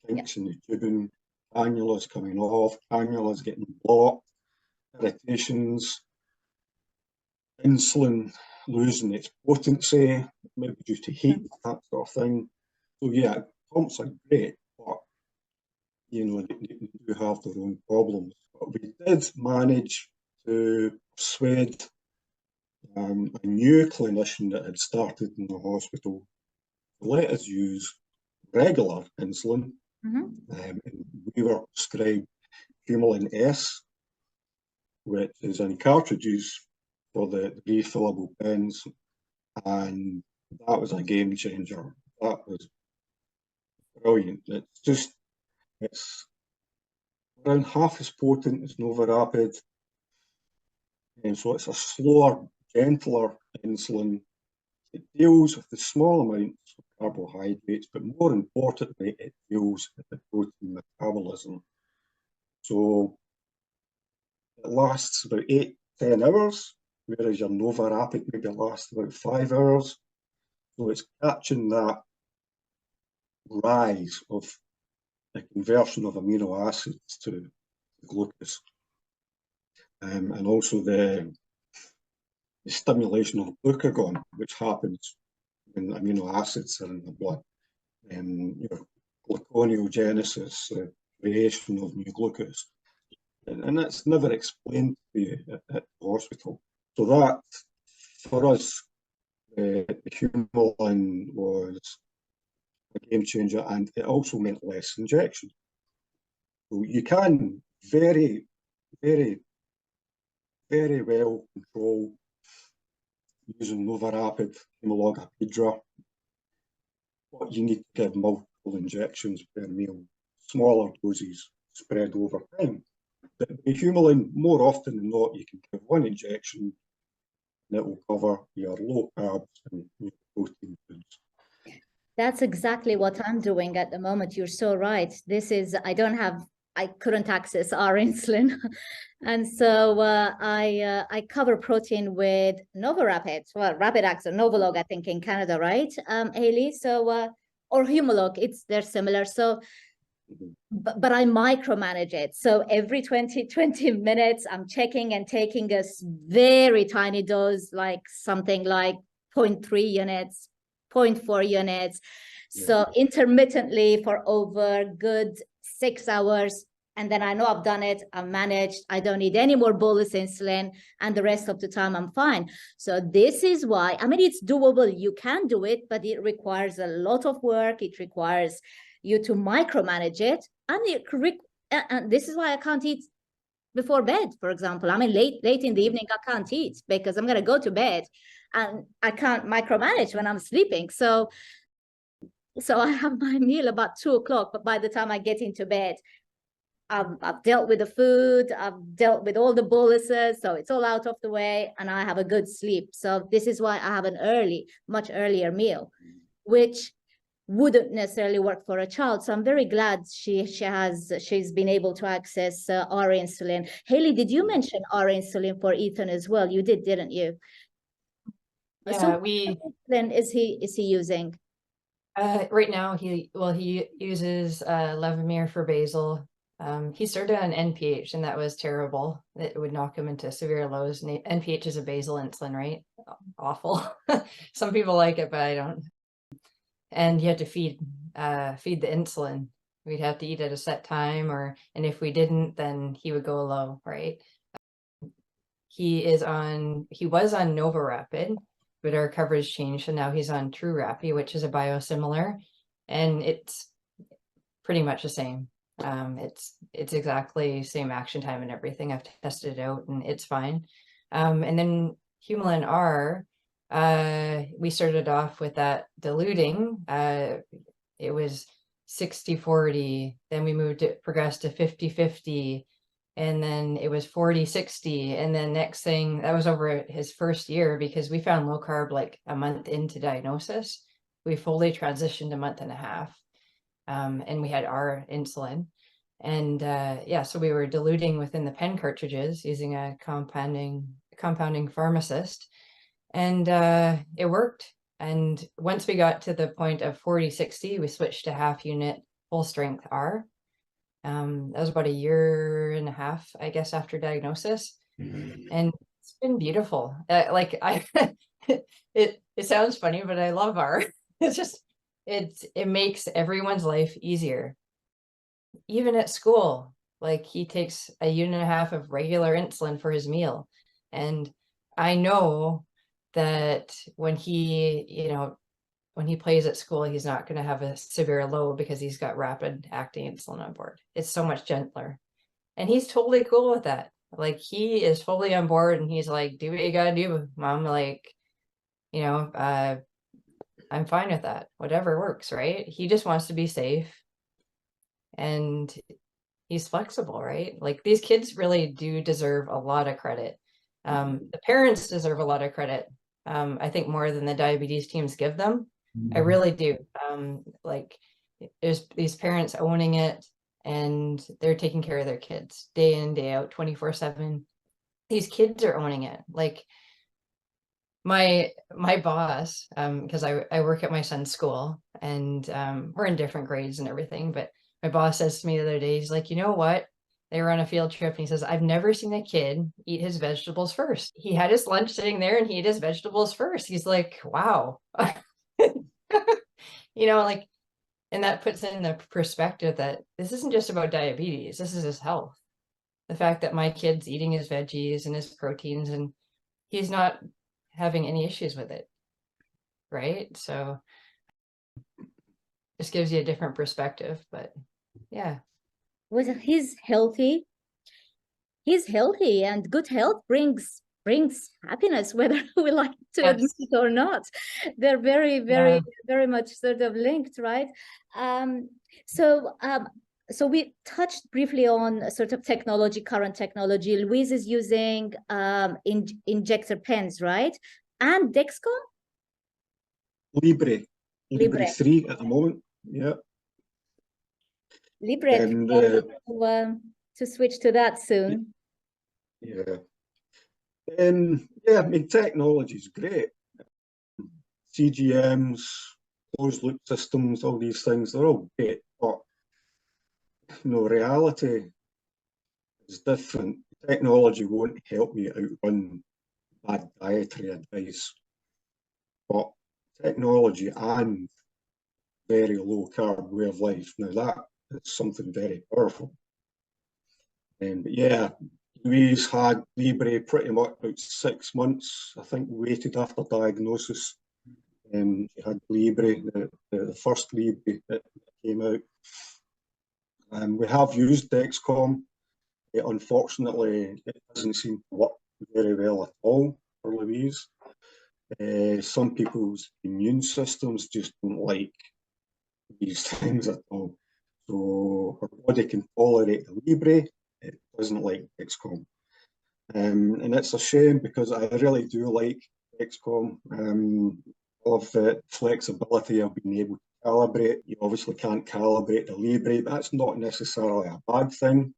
kinks in the tubing, cannulas coming off, cannulas getting blocked, irritations, insulin losing its potency, maybe due to heat, that sort of thing. So yeah, pumps are great, but you know, they do have their own problems. But we did manage to persuade a new clinician that had started in the hospital to let us use regular insulin. And we were prescribed Humulin S, which is in cartridges for the refillable pens, and that was a game changer. That was brilliant. It's around half as potent as Novorapid, and so it's a slower gentler insulin. It deals with the small amounts of carbohydrates, but more importantly, it deals with the protein metabolism. So it lasts about 8-10 hours, whereas your Nova Rapid maybe lasts about 5 hours. So it's catching that rise of the conversion of amino acids to glucose, and also the stimulation of glucagon, which happens when amino acids are in the blood. Gluconeogenesis, creation of new glucose. And that's never explained to you at the hospital. So that, for us, the Humulin was a game changer, and it also meant less injection. So you can very, very, very well control using Novorapid, Humalog, Apidra, but you need to give multiple injections per meal, smaller doses spread over time. But the Humulin, more often than not, you can give one injection and it will cover your low carbs and your protein foods. That's exactly what I'm doing at the moment. You're so right. I couldn't access our insulin. And so I cover protein with NovoRapid, well, Rapid Access, Novolog, I think in Canada, right, Hayley? So, or Humalog, they're similar. So, but I micromanage it. So every 20 minutes, I'm checking and taking a very tiny dose, like something like 0.3 units, 0.4 units. Yeah. So intermittently for over good 6 hours. And then I know I've done it, I've managed, I don't need any more bolus insulin, and the rest of the time I'm fine. So this is why, I mean, it's doable, you can do it, but it requires a lot of work. It requires you to micromanage it. And this is why I can't eat before bed, for example. I mean, late in the evening, I can't eat because I'm going to go to bed and I can't micromanage when I'm sleeping. So I have my meal about 2 o'clock, but by the time I get into bed, I've dealt with the food, I've dealt with all the boluses, so it's all out of the way, and I have a good sleep. So this is why I have an much earlier meal, which wouldn't necessarily work for a child. So I'm very glad she's been able to access our insulin. Hayley, did you mention our insulin for Ethan as well? You did, didn't you? Yeah, so what insulin is he using? Right now, he uses Levemir for basal. He started on NPH, and that was terrible. It would knock him into severe lows. NPH is a basal insulin, right? Awful. Some people like it, but I don't. And you had to feed the insulin. We'd have to eat at a set time, and if we didn't, then he would go low, right? He was on NovoRapid, but our coverage changed, and now he's on TrueRapi, which is a biosimilar, and it's pretty much the same. It's exactly same action time and everything. I've tested it out and it's fine. And then Humulin R, we started off with that diluting. It was 60-40, then we progressed to 50-50, and then it was 40-60, and then next thing, that was over his first year, because we found low carb like a month into diagnosis. We fully transitioned a month and a half. And we had our insulin, and so we were diluting within the pen cartridges using a compounding pharmacist, and it worked. And once we got to the point of 40-60, we switched to half unit full strength R. That was about 1.5 years, I guess, after diagnosis, and it's been beautiful. It sounds funny, but I love R. It's just it makes everyone's life easier. Even at school, like he takes 1.5 units of regular insulin for his meal. And I know that when he plays at school, he's not going to have a severe low because he's got rapid acting insulin on board. It's so much gentler. And he's totally cool with that. Like, he is fully on board, and he's like, do what you gotta do, Mom. Like, I'm fine with that. Whatever works, right? He just wants to be safe, and he's flexible, right? Like, these kids really do deserve a lot of credit. The parents deserve a lot of credit. I think more than the diabetes teams give them. I really do. Like there's these parents owning it, and they're taking care of their kids day in, day out, 24/7. These kids are owning it. Like my boss, because I work at my son's school, and we're in different grades and everything, but my boss says to me the other day, he's like, you know what? They were on a field trip, and he says, I've never seen a kid eat his vegetables first. He had his lunch sitting there and he ate his vegetables first. He's like, wow. You know, like, and that puts in the perspective that this isn't just about diabetes. This is his health. The fact that my kid's eating his veggies and his proteins, and he's not having any issues with it. Right. So just gives you a different perspective, but yeah. Well, he's healthy, and good health brings happiness, whether we like to admit it or not. They're very, very, very much sort of linked, right? So we touched briefly on sort of technology, current technology. Louise is using injector pens, right? And Dexcom? Libre 3 at the moment. Yeah. Libre, And, to switch to that soon. Yeah. Yeah, I mean, technology is great. CGMs, closed loop systems, all these things, they're all great, but you know, reality is different. Technology won't help me outrun bad dietary advice, but technology and very low carb way of life, now that is something very powerful. But yeah, Louise had Libre pretty much about 6 months, I think, waited after diagnosis. She had Libre, the first Libre that came out. We have used Dexcom. Unfortunately, it doesn't seem to work very well at all for Louise. Some people's immune systems just don't like these things at all. So her body can tolerate the Libre, it doesn't like Dexcom. And it's a shame because I really do like Dexcom. Of the flexibility of being able to calibrate. You obviously can't calibrate the Libre, but that's not necessarily a bad thing.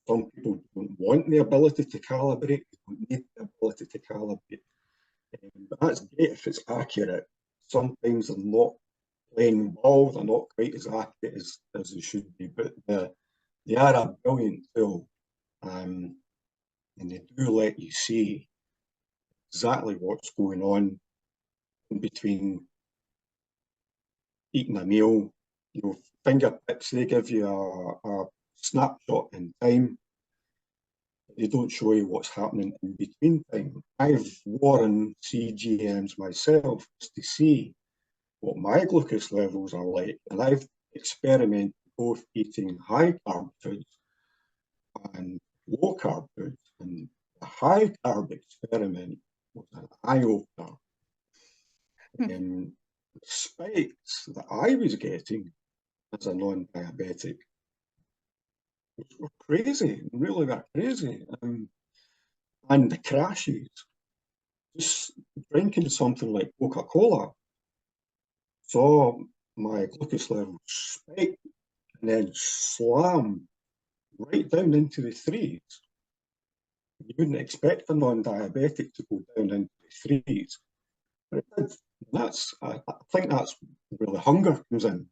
Some people don't want the ability to calibrate, they don't need the ability to calibrate. But that's great if it's accurate. Sometimes they're not playing well, they're not quite as accurate as they should be, but they are a brilliant tool. And they do let you see exactly what's going on in between eating a meal. You know, finger picks, they give you a snapshot in time. They don't show you what's happening in between time. I've worn CGMs myself just to see what my glucose levels are like, and I've experimented both eating high carb foods and low carb foods, and the high carb experiment was an eye-opener. The spikes that I was getting as a non-diabetic were crazy, really were crazy. And the crashes, just drinking something like Coca-Cola, saw my glucose level spike and then slam right down into the threes. You wouldn't expect a non-diabetic to go down into the threes, but it did. I think that's where the hunger comes in.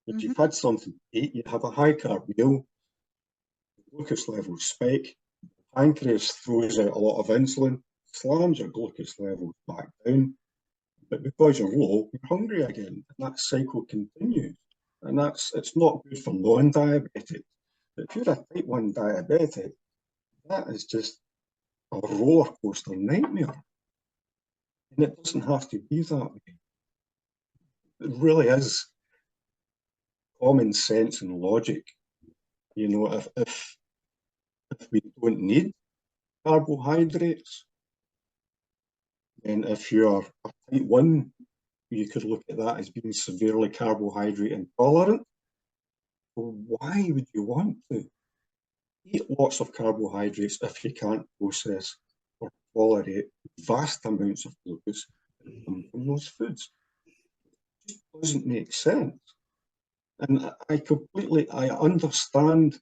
If you've had something to eat, you have a high carb meal, glucose levels spike, pancreas throws out a lot of insulin, slams your glucose levels back down, but because you're low, you're hungry again, and that cycle continues. And it's not good for non-diabetics. But if you're a type 1 diabetic, that is just a roller coaster nightmare. And it doesn't have to be that way. It really is common sense and logic. You know, if we don't need carbohydrates, then if you're a type 1, you could look at that as being severely carbohydrate intolerant. Well, why would you want to? Eat lots of carbohydrates if you can't process or tolerate vast amounts of glucose that come from those foods. It just doesn't make sense. And I understand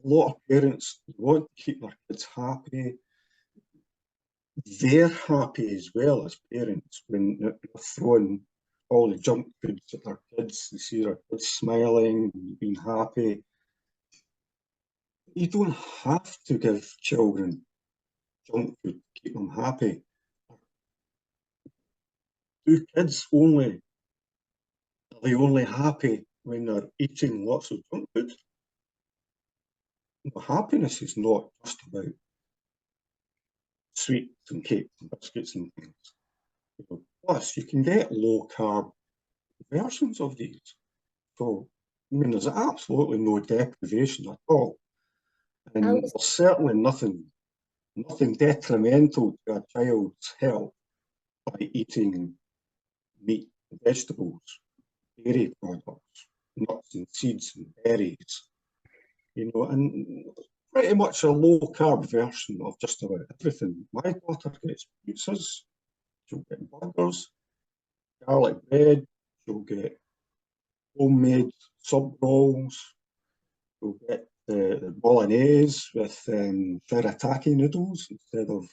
a lot of parents want to keep their kids happy. They're happy as well as parents when they're throwing all the junk foods at their kids. They see their kids smiling and being happy. You don't have to give children junk food to keep them happy. Do kids are they only happy when they're eating lots of junk food? Happiness is not just about sweets and cakes and biscuits and things. Plus, you can get low carb versions of these. So, I mean, there's absolutely no deprivation at all. And there's certainly nothing detrimental to a child's health by eating meat and vegetables, dairy products, nuts and seeds and berries, and pretty much a low carb version of just about everything. My daughter gets pizzas, she'll get burgers, garlic bread, she'll get homemade sub rolls, she'll get the bolognese with teriyaki noodles instead of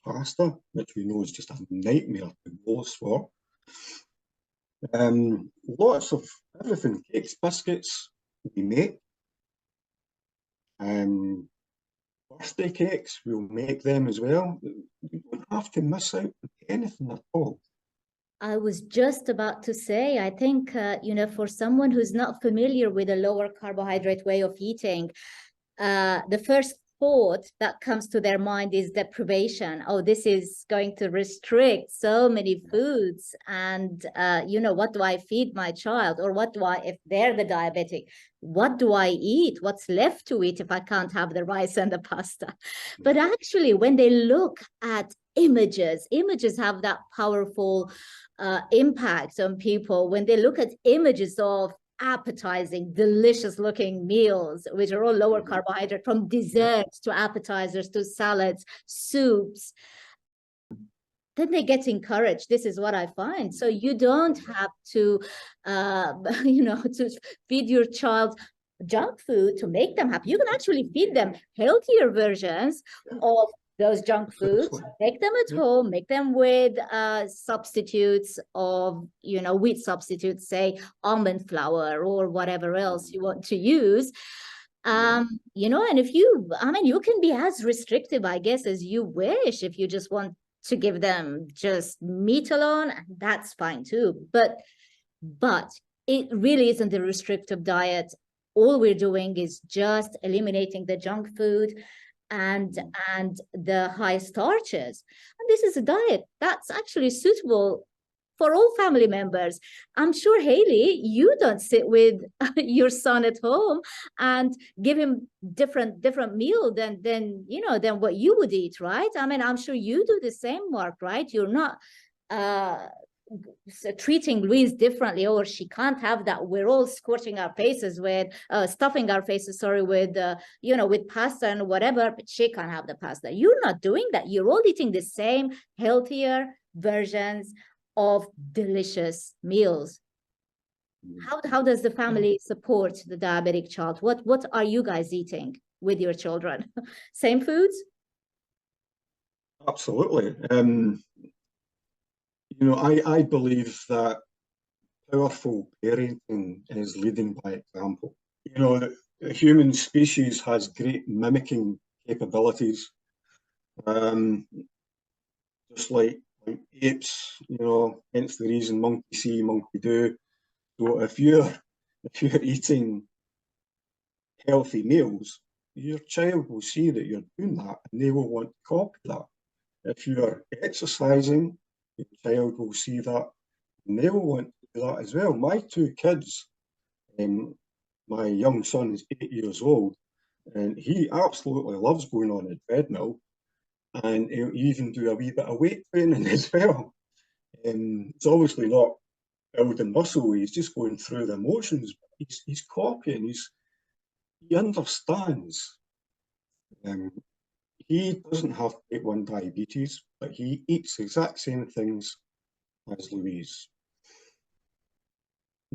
pasta, which we know is just a nightmare to bolus for. Lots of everything, cakes, biscuits we make. Birthday cakes, we'll make them as well. You don't have to miss out on anything at all. I was just about to say, I think, for someone who's not familiar with a lower carbohydrate way of eating, the first thought that comes to their mind is deprivation. Oh, this is going to restrict so many foods. And, what do I feed my child? Or if they're the diabetic, what do I eat? What's left to eat if I can't have the rice and the pasta? But actually, when they look at images have that powerful impact on people. When they look at images of appetizing, delicious looking meals, which are all lower carbohydrate, from desserts to appetizers to salads, soups, then they get encouraged. This is what I find. So you don't have to, to feed your child junk food to make them happy. You can actually feed them healthier versions of those junk foods, make them at home, make them with substitutes of, wheat substitutes, say almond flour or whatever else you want to use. And if you can be as restrictive, I guess, as you wish. If you just want to give them just meat alone, that's fine too. But it really isn't a restrictive diet. All we're doing is just eliminating the junk food and the high starches. And this is a diet that's actually suitable for all family members. I'm sure, Hayley, you don't sit with your son at home and give him different meal than what you would eat, right? I mean, I'm sure you do the same, Mark, right? You're not treating Louise differently, or she can't have that. We're all scorching our faces with stuffing our faces, with with pasta and whatever, but she can't have the pasta. You're not doing that. You're all eating the same healthier versions of delicious meals. How does the family support the diabetic child? What are you guys eating with your children? Same foods? Absolutely. I believe that powerful parenting is leading by example. The human species has great mimicking capabilities, just like apes, hence the reason monkey see, monkey do. So if you're eating healthy meals, your child will see that you're doing that and they will want to copy that. If you're exercising, your child will see that and they will want to do that as well. My two kids, my young son is 8 years old, and he absolutely loves going on a treadmill, and he'll even do a wee bit of weight training as well. It's obviously not building muscle, he's just going through the motions. He's copying, he understands. He doesn't have type 1 diabetes, but he eats the exact same things as Louise.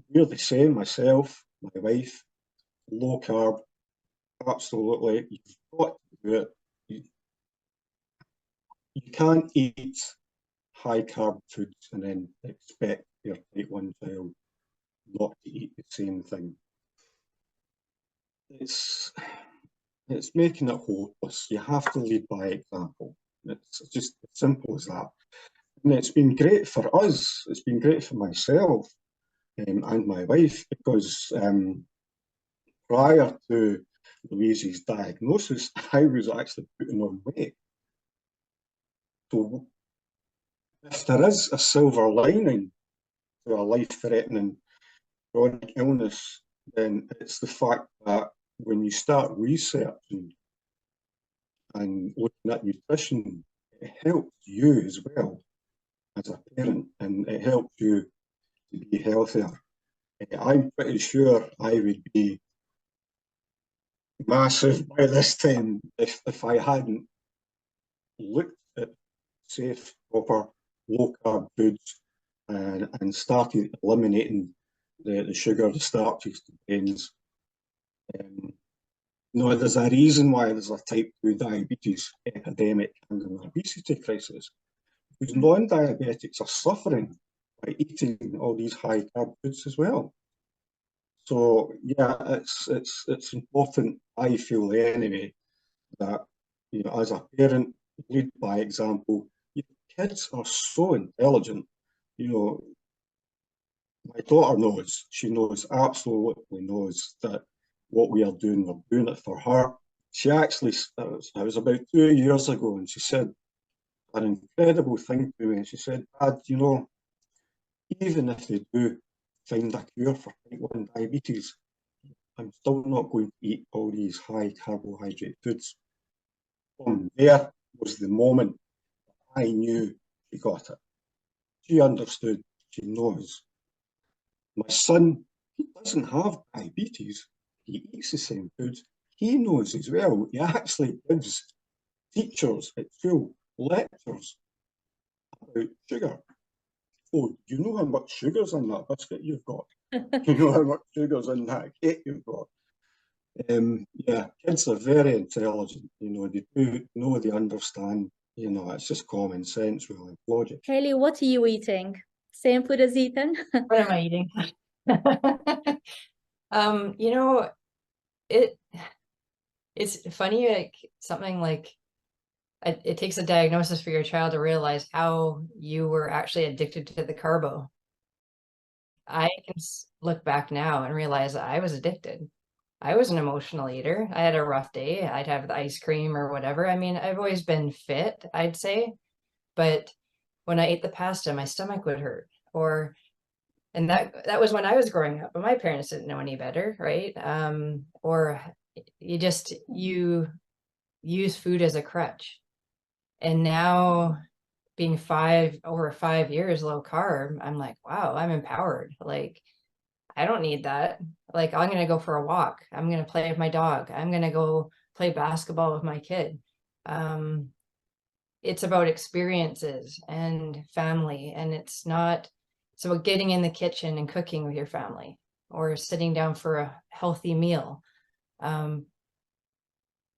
We're the same, myself, my wife, low carb, absolutely. You've got to do it. You can't eat high carb foods and then expect your type 1 child not to eat the same thing. It's making it hopeless. You have to lead by example. It's just as simple as that. And it's been great for us. It's been great for myself and my wife, because prior to Louise's diagnosis, I was actually putting on weight. So if there is a silver lining to a life-threatening chronic illness, then it's the fact that when you start researching and looking at nutrition, it helps you as well as a parent, and it helps you to be healthier. I'm pretty sure I would be massive by this time if I hadn't looked at safe, proper, low carb foods and started eliminating the sugar, the starches, the grains. There's a reason why there's a type 2 diabetes epidemic and an obesity crisis, because non-diabetics are suffering by eating all these high carb foods as well. So yeah, it's important, I feel anyway, that as a parent, lead by example. Kids are so intelligent. My daughter knows. She knows, absolutely knows, that what we are doing, we're doing it for her. She actually, it was about 2 years ago, and she said an incredible thing to me. And she said, Dad, even if they do find a cure for type 1 diabetes, I'm still not going to eat all these high carbohydrate foods. From there was the moment I knew she got it. She understood, she knows. My son, he doesn't have diabetes. He eats the same foods. He knows as well. He actually gives teachers at school lectures about sugar. Oh, do you know how much sugar's in that biscuit you've got? Do you know how much sugar's in that cake you've got? Yeah, kids are very intelligent. They do know, they understand. It's just common sense, really, logic. Hayley, what are you eating? Same food as Ethan? What am I eating? It's funny, like something like it takes a diagnosis for your child to realize how you were actually addicted to the carbo. I can look back now and realize that I was addicted. I was an emotional eater. I had a rough day. I'd have the ice cream or whatever. I mean, I've always been fit, I'd say, but when I ate the pasta, my stomach would hurt. And that was when I was growing up, but my parents didn't know any better, right? Or you use food as a crutch. And now being over 5 years low carb, I'm like, wow, I'm empowered. Like, I don't need that. Like, I'm going to go for a walk. I'm going to play with my dog. I'm going to go play basketball with my kid. It's about experiences and family. And it's about getting in the kitchen and cooking with your family or sitting down for a healthy meal.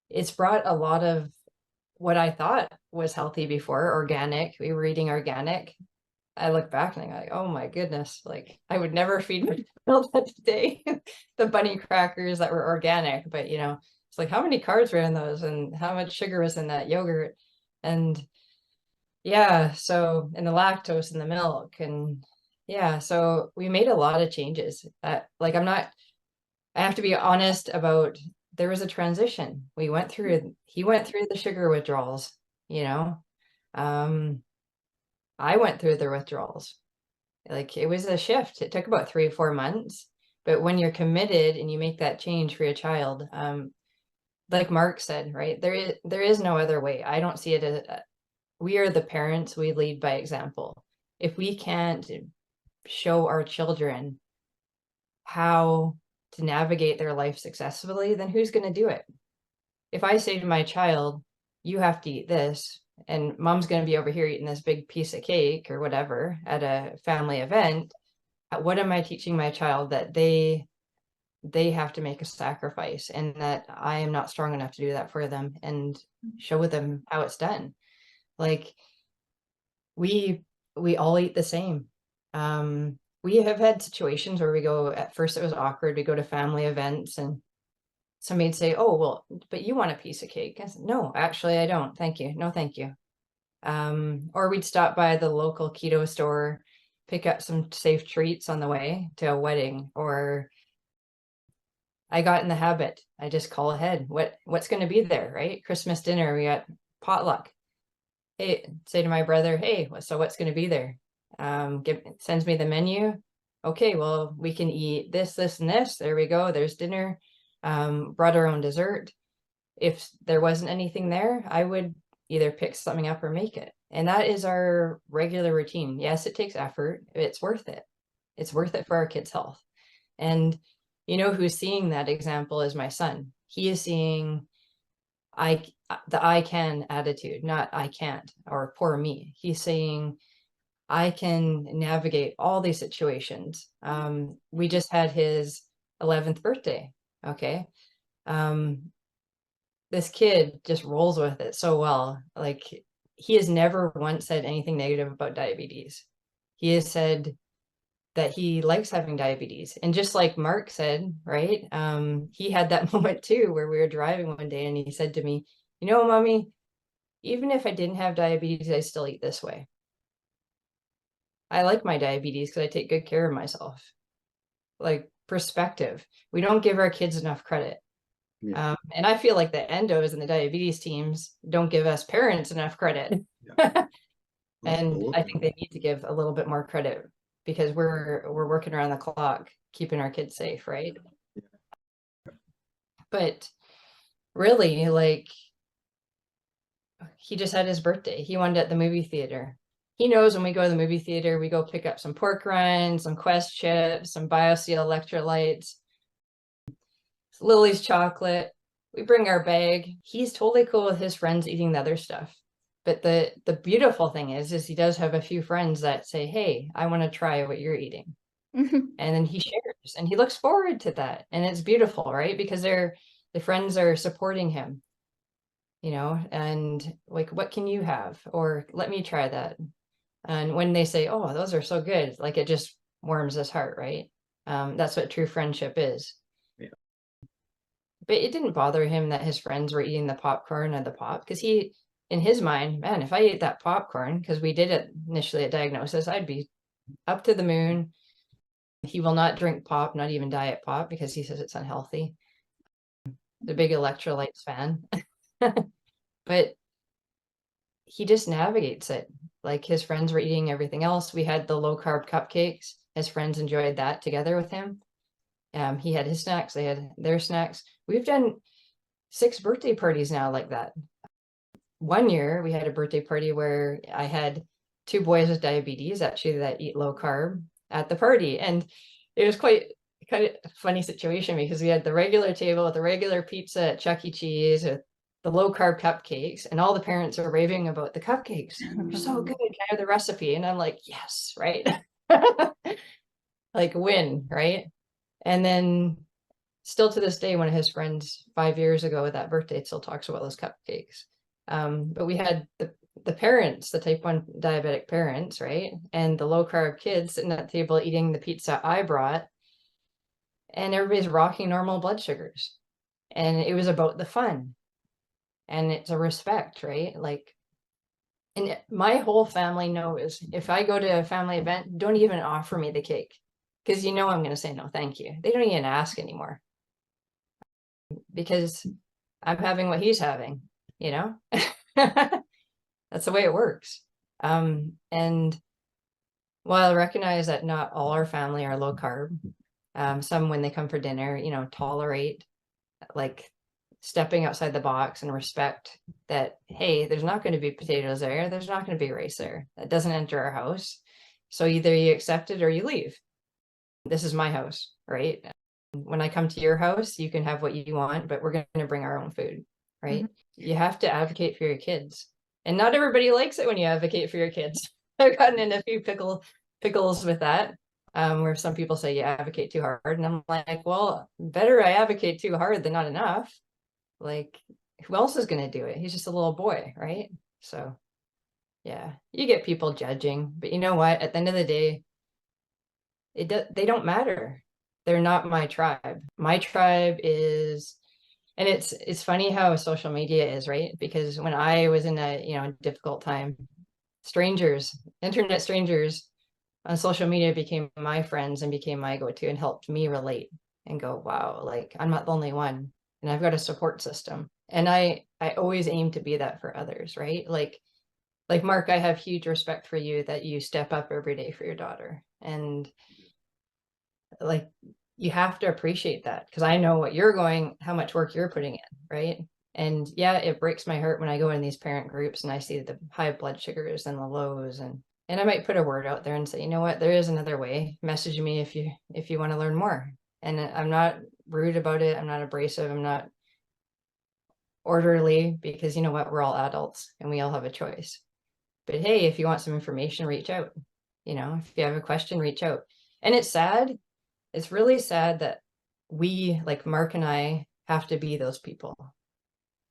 It's brought a lot of what I thought was healthy before, organic. We were eating organic. I look back and I'm like, oh my goodness, like I would never feed my child that today. The bunny crackers that were organic, but it's like how many carbs were in those and how much sugar was in that yogurt. And yeah, so and the lactose in the milk. And yeah, so we made a lot of changes. I have to be honest about, there was a transition. He went through the sugar withdrawals, I went through the withdrawals. Like, it was a shift. It took about 3 or 4 months, but when you're committed and you make that change for your child, like Mark said, right, there is no other way. I don't see it as we are the parents, we lead by example. If we can't show our children how to navigate their life successfully, then who's going to do it? If I say to my child, you have to eat this, and mom's going to be over here eating this big piece of cake or whatever at a family event, what am I teaching my child? That they have to make a sacrifice, and that I am not strong enough to do that for them and show them how it's done. Like, we all eat the same. We have had situations where we go, at first it was awkward, we go to family events and somebody'd say, oh, well, but you want a piece of cake. I said, no, actually I don't. Thank you. No, thank you. Or we'd stop by the local keto store, pick up some safe treats on the way to a wedding. Or I got in the habit, I just call ahead. What's going to be there, right? Christmas dinner, we got potluck. Hey, say to my brother, hey, so what's going to be there? Sends me the menu. Okay, well, we can eat this, this, and this. There we go. There's dinner. Brought our own dessert. If there wasn't anything there, I would either pick something up or make it. And that is our regular routine. Yes, it takes effort. It's worth it. It's worth it for our kids' health. And you know who's seeing that example is my son. He is seeing the I can attitude, not I can't or poor me. He's saying, I can navigate all these situations. We just had his 11th birthday. Okay. This kid just rolls with it so well. Like, he has never once said anything negative about diabetes. He has said that he likes having diabetes. And just like Mark said, right? He had that moment too, where we were driving one day and he said to me, you know, mommy, even if I didn't have diabetes, I still eat this way. I like my diabetes because I take good care of myself. Like, perspective. We don't give our kids enough credit. Yeah. And I feel like the endos and the diabetes teams don't give us parents enough credit. Yeah. And I think they need to give a little bit more credit, because we're working around the clock, keeping our kids safe, right? Yeah. But really, like, he just had his birthday. He wanted at the movie theater. He knows when we go to the movie theater, we go pick up some pork rinds, some Quest chips, some BioSteel electrolytes, Lily's chocolate. We bring our bag. He's totally cool with his friends eating the other stuff. But the beautiful thing is he does have a few friends that say, hey, I want to try what you're eating. And then he shares and he looks forward to that. And it's beautiful, right? Because the friends are supporting him, you know, and like, what can you have? Or let me try that. And when they say, oh, those are so good, like, it just warms his heart, right? That's what true friendship is. Yeah. But it didn't bother him that his friends were eating the popcorn and the pop, because he, in his mind, man, if I ate that popcorn, because we did it initially at diagnosis, I'd be up to the moon. He will not drink pop, not even diet pop, because he says it's unhealthy. The big electrolytes fan. But he just navigates it. Like, his friends were eating everything else. We had the low carb cupcakes. His friends enjoyed that together with him. He had his snacks, they had their snacks. We've done 6 birthday parties now like that. One year we had a birthday party where I had 2 boys with diabetes, actually, that eat low carb at the party. And it was quite kind of a funny situation, because we had the regular table with the regular pizza at Chuck E. Cheese with the low carb cupcakes, and all the parents are raving about the cupcakes. They're so good. Can I have the recipe? And I'm like, yes, right? Like, win, right? And then still to this day, one of his friends 5 years ago at that birthday still talks about those cupcakes. But we had the parents, the type 1 diabetic parents, right? And the low carb kids sitting at the table eating the pizza I brought, and everybody's rocking normal blood sugars. And it was about the fun. And it's a respect, right? Like, and my whole family knows, if I go to a family event, don't even offer me the cake, because you know I'm going to say no, thank you. They don't even ask anymore, because I'm having what he's having, you know? That's the way it works. And while I recognize that not all our family are low carb, some, when they come for dinner, you know, tolerate, like, stepping outside the box and respect that, hey, there's not going to be potatoes there. There's not going to be rice there. That doesn't enter our house. So either you accept it or you leave. This is my house, right? when I come to your house, you can have what you want, but we're going to bring our own food, right? You have to advocate for your kids. And not everybody likes it when you advocate for your kids. I've gotten in a few pickles with that, where some people say you advocate too hard. And I'm like, well, better I advocate too hard than not enough. Like, who else is going to do it? He's just a little boy, right? So, yeah, you get people judging. But you know what? At the end of the day, they don't matter. They're not my tribe. My tribe is, and it's funny how social media is, right? Because when I was in a difficult time, internet strangers on social media became my friends and became my go-to and helped me relate and go, wow, like I'm not the only one, and I've got a support system. And I always aim to be that for others, right? Like Mark, I have huge respect for you that you step up every day for your daughter. And like, you have to appreciate that, because I know how much work you're putting in, right? And yeah, it breaks my heart when I go in these parent groups and I see the high blood sugars and the lows, and I might put a word out there and say, you know what, there is another way. Message me if you want to learn more. And I'm not rude about it. I'm not abrasive. I'm not orderly, because you know what, we're all adults and we all have a choice. But hey, if you want some information, reach out. If you have a question, reach out. And it's sad. It's really sad that we, like Mark and I, have to be those people,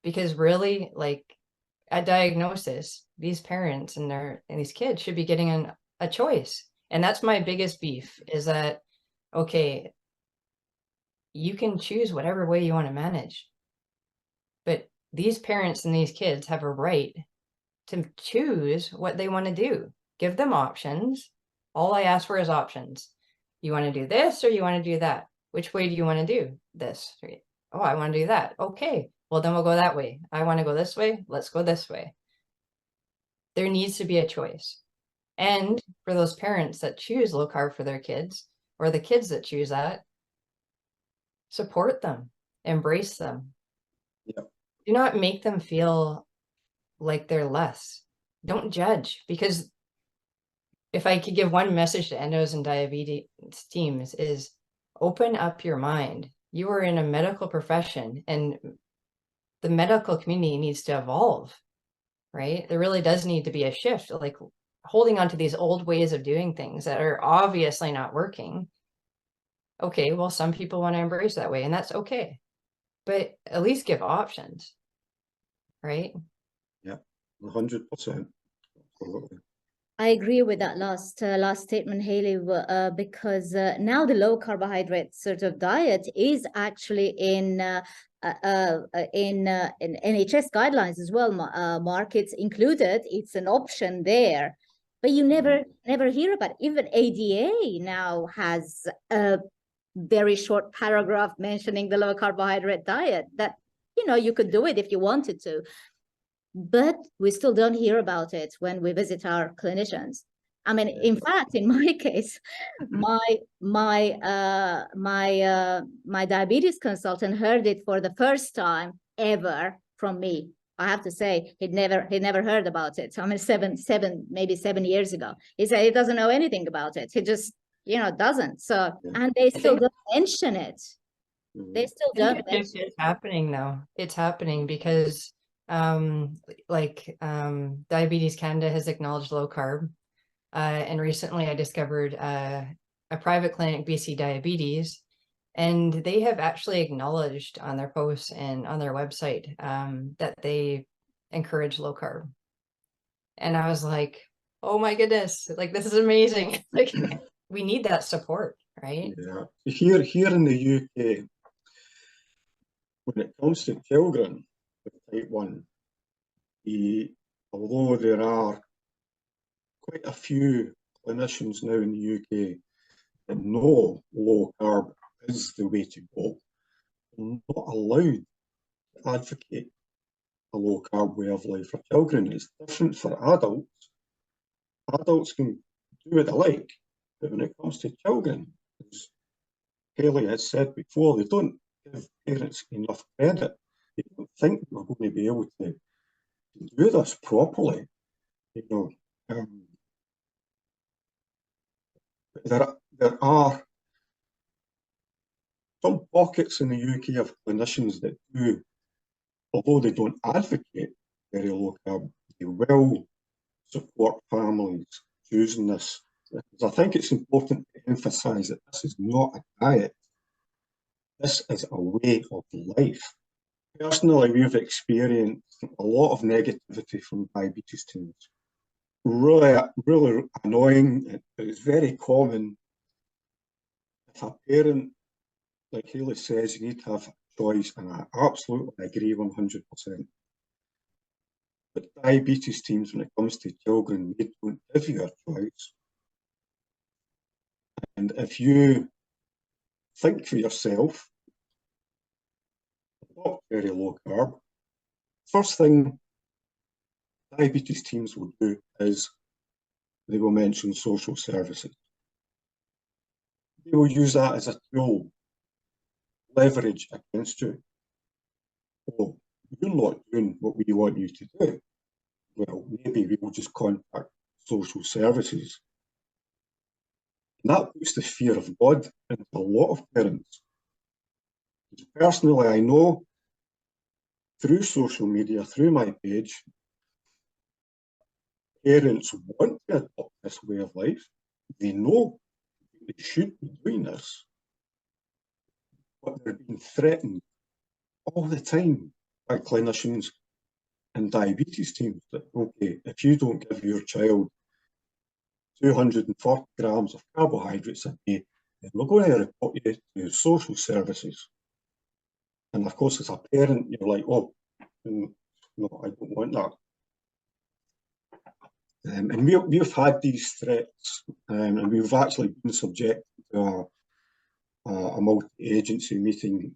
because really, like, at diagnosis, these parents and these kids should be getting a choice. And that's my biggest beef, is that, okay, you can choose whatever way you want to manage, but these parents and these kids have a right to choose what they want to do. Give them options. All I ask for is options. You want to do this or you want to do that? Which way do you want to do this? Oh, I want to do that. Okay, well, then we'll go that way. I want to go this way. Let's go this way. There needs to be a choice. And for those parents that choose low carb for their kids, or the kids that choose that, support them, embrace them. Yep. Do not make them feel like they're less. Don't judge, because if I could give one message to endos and diabetes teams, is open up your mind. You are in a medical profession, and the medical community needs to evolve, right? There really does need to be a shift, like holding on to these old ways of doing things that are obviously not working. Okay, well, some people want to embrace that way, and that's okay. But at least give options, right? Yeah, 100%. Absolutely. I agree with that last statement, Hayley, because now the low carbohydrate sort of diet is actually in NHS guidelines as well. Mark, it's included. It's an option there, but you never hear about it. Even ADA now has a very short paragraph mentioning the low carbohydrate diet, that you could do it if you wanted to. But we still don't hear about it when we visit our clinicians. I mean, in fact, in my case, my diabetes consultant heard it for the first time ever from me. I have to say, he'd never heard about it. I mean, maybe 7 years ago. He said he doesn't know anything about it. He just, doesn't. So, and they still don't mention it. They still don't. It's happening though. It's happening because Diabetes Canada has acknowledged low carb, and recently I discovered a private clinic, BC Diabetes, and they have actually acknowledged on their posts and on their website that they encourage low carb. And I was like, oh my goodness, like, this is amazing. Like, we need that support, right? Yeah. Here in the UK, when it comes to children with type 1, although there are quite a few clinicians now in the UK that know low carb is the way to go, they're not allowed to advocate a low carb way of life for children. It's different for adults. Adults can do what they like, but when it comes to children, as Hayley has said before, they don't give parents enough credit. They don't think we're going to be able to do this properly. There are some pockets in the UK of clinicians that do, although they don't advocate very low carb, they will support families choosing this. Because I think it's important to emphasise that this is not a diet. This is a way of life. Personally, we've experienced a lot of negativity from diabetes teams. Really annoying. It's very common. If a parent, like Hayley says, you need to have a choice, and I absolutely agree 100%. But diabetes teams, when it comes to children, they don't give you a choice. And if you think for yourself, not very low carb, first thing diabetes teams will do is they will mention social services. They will use that as a tool, leverage against you. Oh, you're not doing what we want you to do. Well, maybe we will just contact social services. And that puts the fear of God into a lot of parents. Personally, I know through social media, through my page, parents want to adopt this way of life. They know they should be doing this, but they're being threatened all the time by clinicians and diabetes teams that, okay, if you don't give your child 240 grams of carbohydrates a day, then we're going to report you to social services. And of course, as a parent, you're like, oh, no, I don't want that. And we've had these threats, and we've actually been subjected to a multi-agency meeting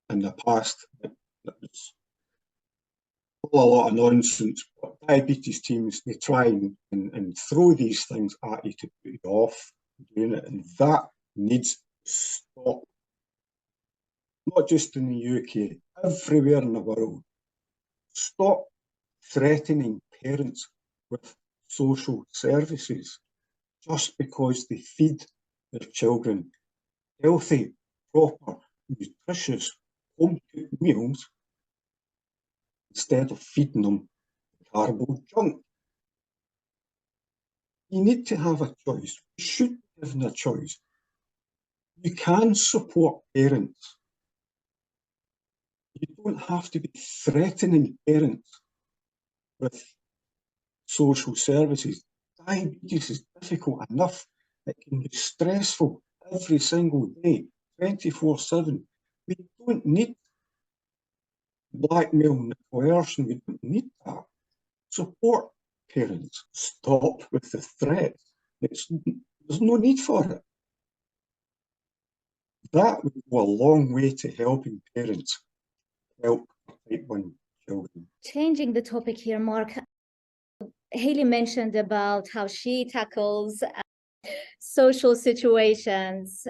in the past. That was a lot of nonsense, but diabetes teams, they try and throw these things at you to put you off doing it, and that needs to stop. Not just in the UK, everywhere in the world. Stop threatening parents with social services just because they feed their children healthy, proper, nutritious, home-cooked meals instead of feeding them carbo junk. You need to have a choice. You should be given a choice. You can support parents. You don't have to be threatening parents with social services. Diabetes is difficult enough. It can be stressful every single day, 24/7. We don't need blackmail and coercion. We don't need that. Support parents. Stop with the threats. There's no need for it. That would go a long way to helping parents help type 1 children. Changing the topic here, Mark, Hayley mentioned about how she tackles social situations.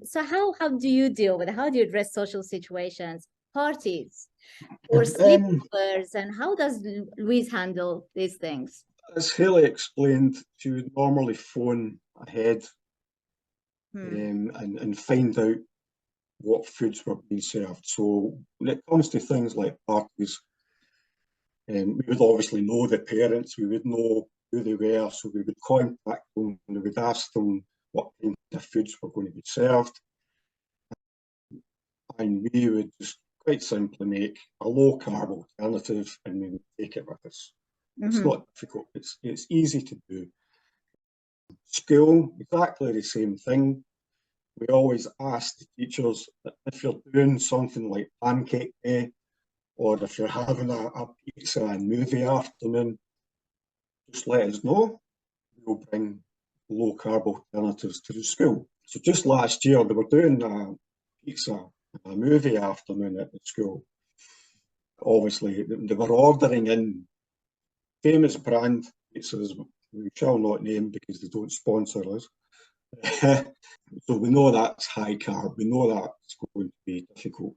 So how do you deal with it? How do you address social situations, parties, or sleepovers, and how does Louise handle these things? As Hayley explained, she would normally phone ahead and find out what foods were being served. So when it comes to things like parties, we would obviously know the parents, we would know who they were, so we would contact them and we would ask them what kind of foods were going to be served. And we would just quite simply make a low carb alternative and we would take it with us. It's not difficult, it's easy to do. School, exactly the same thing. We always ask the teachers that if you're doing something like pancake day, or if you're having a pizza and movie afternoon, just let us know. We'll bring low carb alternatives to the school. So just last year, they were doing a pizza and a movie afternoon at the school. Obviously, they were ordering in famous brand pizzas we shall not name because they don't sponsor us. So we know that's high carb. We know that's going to be difficult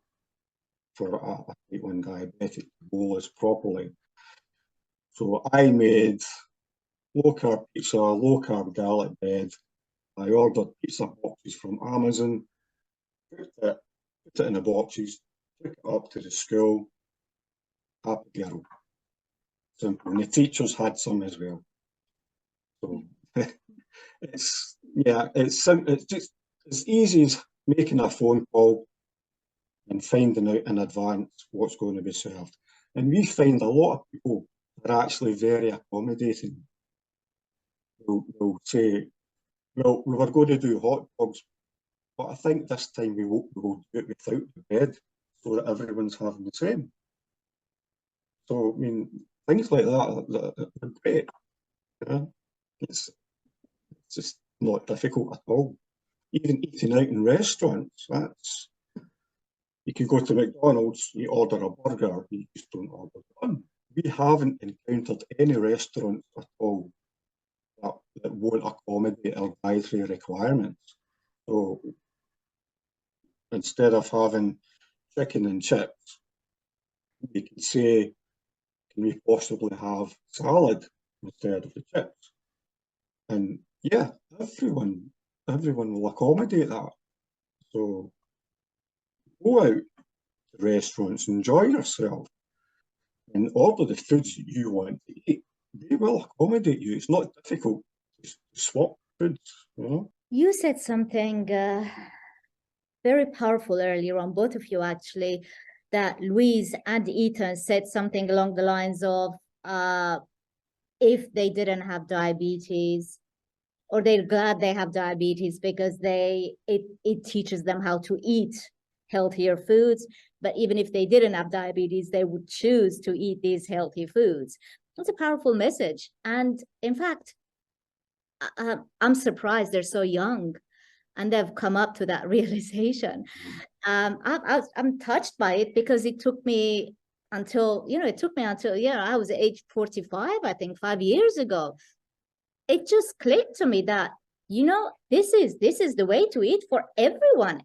for a type 1 diabetic to bolus properly. So I made low carb pizza, low carb garlic bread. I ordered pizza boxes from Amazon. put it in the boxes, took it up to the school, happy girl. Simple. And the teachers had some as well. So it's just as easy as making a phone call and finding out in advance what's going to be served. And we find a lot of people are actually very accommodating. They'll say, well, we were going to do hot dogs, but I think this time we will do it without the bread so that everyone's having the same. So, I mean, things like that are great. Yeah? It's just not difficult at all. Even eating out in restaurants, you can go to McDonald's, you order a burger, you just don't order one. We haven't encountered any restaurants at all that won't accommodate our dietary requirements. So instead of having chicken and chips, we can say, can we possibly have salad instead of the chips? And yeah, everyone will accommodate that. So go out to restaurants, enjoy yourself, and order the foods you want to eat. They will accommodate you. It's not difficult to swap foods, you know. You said something very powerful earlier on, both of you actually, that Louise and Ethan said something along the lines of if they didn't have diabetes, or they're glad they have diabetes because it teaches them how to eat healthier foods. But even if they didn't have diabetes, they would choose to eat these healthy foods. That's a powerful message. And in fact, I'm surprised they're so young and they've come up to that realization. I'm touched by it because it took me until, I was age 45, I think 5 years ago. It just clicked to me that, this is the way to eat for everyone.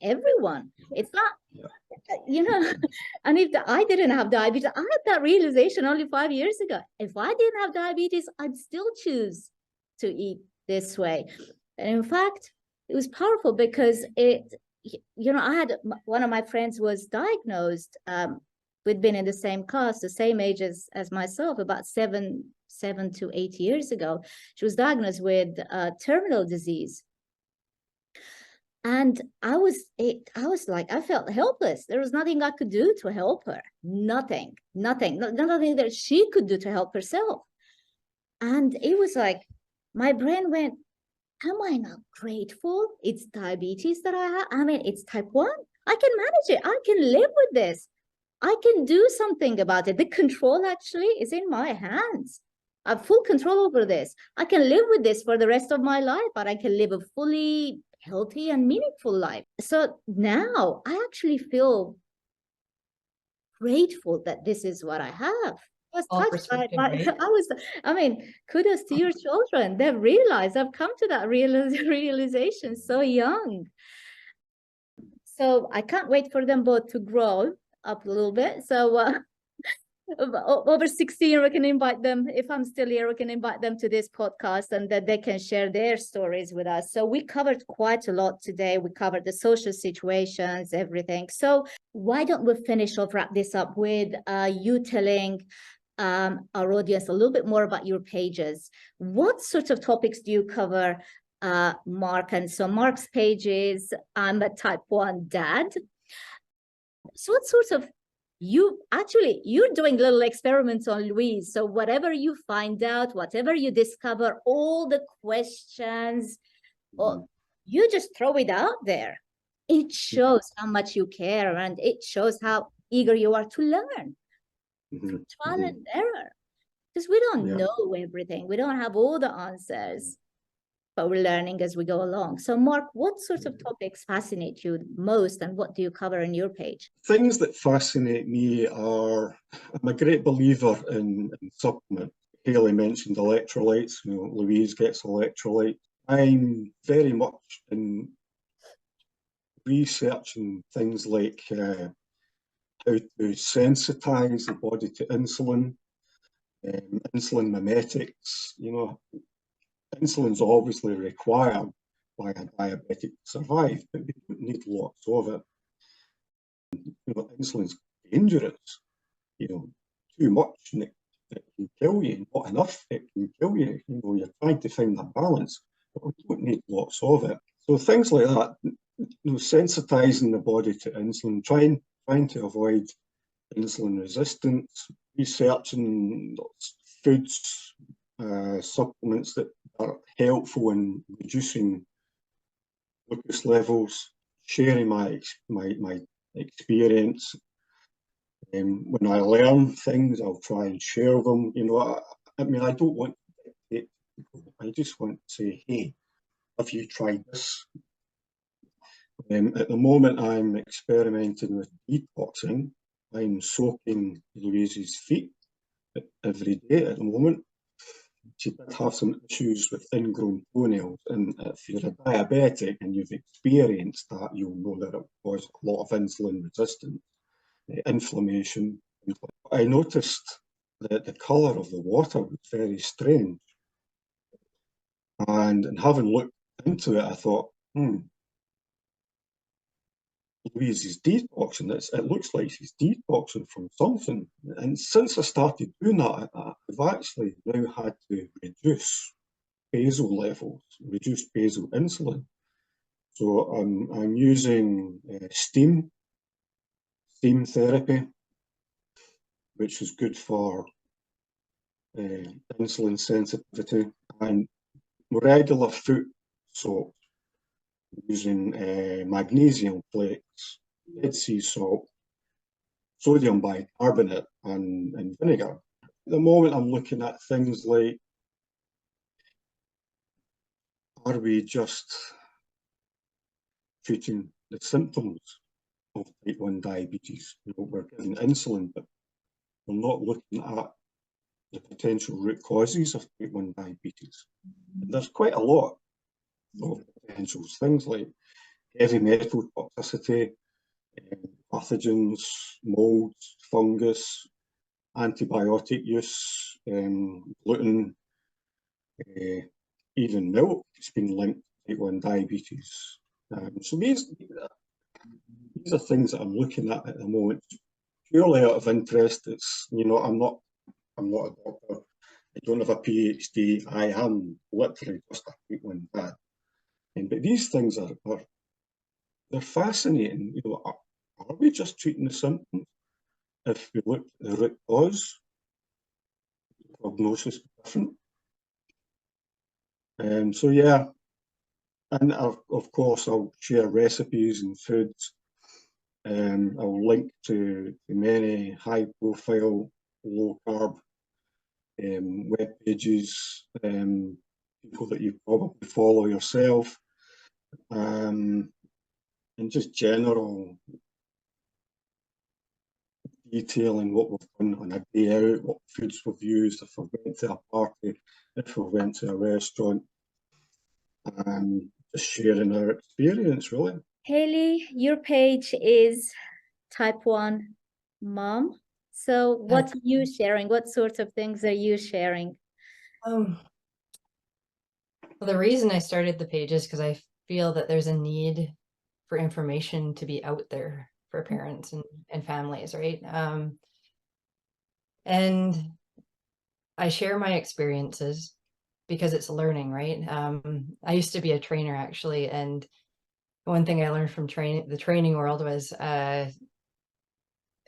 It's not, and if I didn't have diabetes, I had that realization only 5 years ago. If I didn't have diabetes, I'd still choose to eat this way. And in fact, it was powerful because I had one of my friends was diagnosed. We'd been in the same class, the same age as myself, about 7 to 8 years ago. She was diagnosed with terminal disease. And I was like, I felt helpless. There was nothing I could do to help her. Nothing that she could do to help herself. And it was like, my brain went, am I not grateful? It's diabetes that I have. I mean, it's type 1. I can manage it. I can live with this. I can do something about it. The control actually is in my hands. I have full control over this. I can live with this for the rest of my life, but I can live a fully healthy and meaningful life. So now I actually feel grateful that this is what I have. Kudos to your children. They've realized, I've come to that realization so young. So I can't wait for them both to grow up a little bit. So over 16, we can invite them. If I'm still here, we can invite them to this podcast and that they can share their stories with us. So we covered quite a lot today. We covered the social situations, everything. So why don't we wrap this up with you telling our audience a little bit more about your pages. What sorts of topics do you cover, Mark? And so Mark's page is, I'm a type 1 dad. So what sorts of, you're doing little experiments on Louise. So whatever you find out, whatever you discover, all the questions, you just throw it out there. It shows how much you care, and it shows how eager you are to learn. Trial and error, because we don't know everything. We don't have all the answers, but we're learning as we go along. So Mark, what sorts of topics fascinate you most, and what do you cover on your page? Things that fascinate me are, I'm a great believer in supplements. Hayley mentioned electrolytes. Louise gets electrolytes. I'm very much in researching things like how to sensitize the body to insulin, insulin mimetics. Insulin's obviously required by a diabetic to survive, but we don't need lots of it. insulin's dangerous. Too much and it can kill you, not enough, it can kill you. You're trying to find that balance, but we don't need lots of it. So things like that, sensitizing the body to insulin, trying to avoid insulin resistance, researching foods, supplements that are helpful in reducing glucose levels, sharing my experience. When I learn things, I'll try and share them. I don't want to dictate people. I just want to say, hey, have you tried this? At the moment, I'm experimenting with detoxing. I'm soaking Louise's feet every day at the moment. She did have some issues with ingrown toenails, and if you're a diabetic and you've experienced that, you'll know that it was a lot of insulin resistance, inflammation. I noticed that the colour of the water was very strange, and having looked into it, I thought, Louise is detoxing. It looks like she's detoxing from something. And since I started doing that, I've actually now had to reduce basal levels, reduce basal insulin. So I'm using steam therapy, which is good for insulin sensitivity, and regular foot soak, using magnesium flakes, Dead Sea salt, sodium bicarbonate, and vinegar. At the moment, I'm looking at things like, are we just treating the symptoms of type 1 diabetes? We're giving insulin, but we're not looking at the potential root causes of type 1 diabetes. And there's quite a lot of potentials, things like heavy metal toxicity, pathogens, molds, fungus, antibiotic use, gluten, even milk has been linked to type 1 diabetes. So these are things that I'm looking at the moment, purely out of interest. It's, I'm not a doctor. I don't have a PhD. I am literally just a type 1 dad. But these things they're fascinating. Are we just treating the symptoms? If we look at the root cause, the prognosis is different. So yeah, and of course I'll share recipes and foods. I'll link to many high-profile low-carb web pages, people that you probably follow yourself, and just general detailing what we've done on a day out, what foods we've used, if we went to a party, if we went to a restaurant, and just sharing our experience, really. Hayley, your page is Type 1 Mom. So what are you sharing? What sorts of things are you sharing? Well, the reason I started the page is because I feel that there's a need for information to be out there for parents and families, right? And I share my experiences because it's learning, right? I used to be a trainer, actually, and one thing I learned from the training world was,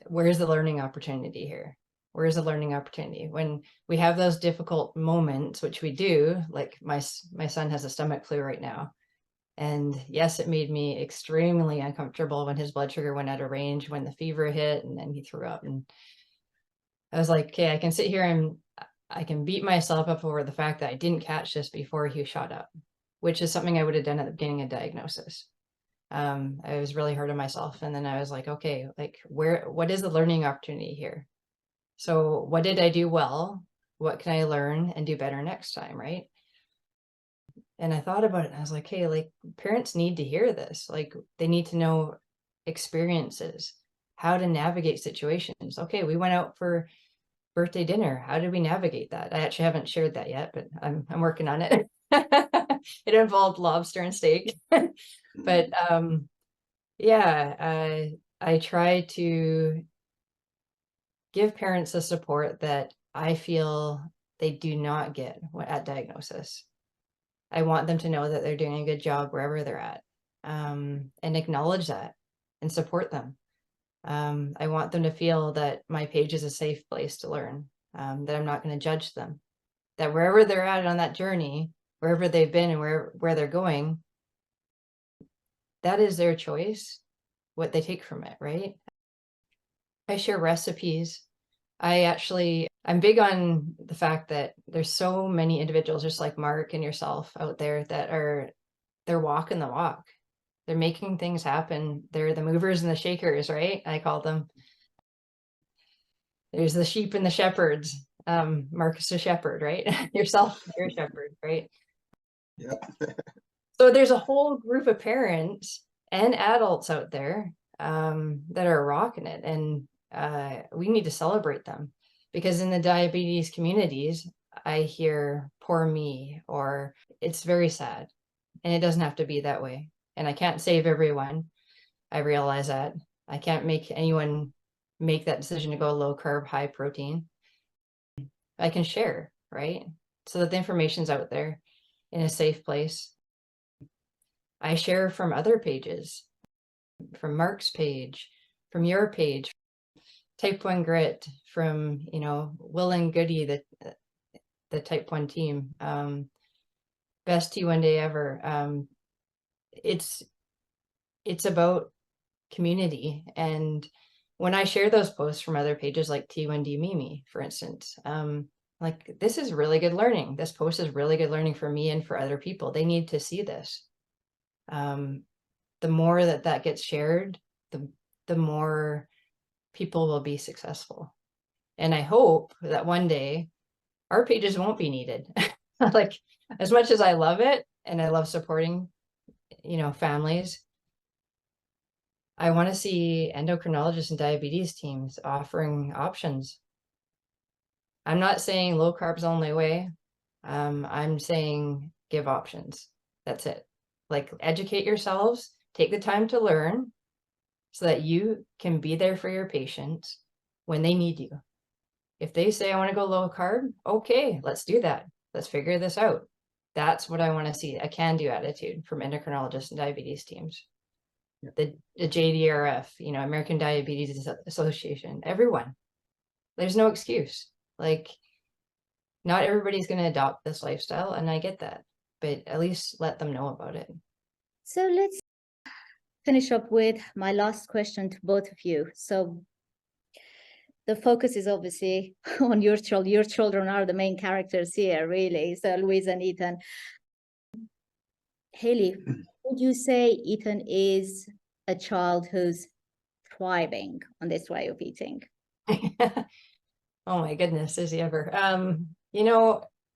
where's the learning opportunity here? Where's the learning opportunity? When we have those difficult moments, which we do, like my son has a stomach flu right now. And yes, it made me extremely uncomfortable when his blood sugar went out of range, when the fever hit, and then he threw up. And I was like, okay, I can sit here and I can beat myself up over the fact that I didn't catch this before he shot up, which is something I would have done at the beginning of diagnosis. I was really hard on myself. And then I was like, okay, like what is the learning opportunity here? So what did I do well? What can I learn and do better next time, right? And I thought about it and I was like, hey, like parents need to hear this. Like they need to know experiences, how to navigate situations. Okay, we went out for birthday dinner. How did we navigate that? I actually haven't shared that yet, but I'm working on it. It involved lobster and steak. But yeah, I try to give parents the support that I feel they do not get at diagnosis. I want them to know that they're doing a good job wherever they're at, and acknowledge that and support them. I want them to feel that my page is a safe place to learn, that I'm not going to judge them, that wherever they're at on that journey, wherever they've been and where they're going, that is their choice, what they take from it, right? I share recipes. I'm big on the fact that there's so many individuals just like Mark and yourself out there that they're walking the walk. They're making things happen. They're the movers and the shakers, right? I call them. There's the sheep and the shepherds. Marcus a shepherd, right? Yourself, you're a shepherd, right? Yeah. So there's a whole group of parents and adults out there that are rocking it, and we need to celebrate them, because in the diabetes communities, I hear poor me, or it's very sad, and it doesn't have to be that way. And I can't save everyone. I realize that. I can't make anyone make that decision to go low carb, high protein. I can share, right? So that the information's out there in a safe place. I share from other pages, from Mark's page, from your page, Type 1 Grit, from, Will and Goody, the Type 1 team, best T1 day ever. It's about community. And when I share those posts from other pages like T1D Mimi, for instance, like, this is really good learning. This post is really good learning for me and for other people. They need to see this. The more that gets shared, the more people will be successful. And I hope that one day our pages won't be needed. Like, as much as I love it and I love supporting, families, I want to see endocrinologists and diabetes teams offering options. I'm not saying low carb's the only way. I'm saying give options. That's it. Like, educate yourselves, take the time to learn so that you can be there for your patients when they need you. If they say, I want to go low carb, okay, let's do that. Let's figure this out. That's what I want to see, a can-do attitude from endocrinologists and diabetes teams. The JDRF, American Diabetes Association, everyone. There's no excuse. Like, not everybody's going to adopt this lifestyle, and I get that, but at least let them know about it. So let's finish up with my last question to both of you. So the focus is obviously on your children. Your children are the main characters here, really. So Louise and Ethan. Hayley, would you say Ethan is a child who's thriving on this way of eating? Oh my goodness, is he ever?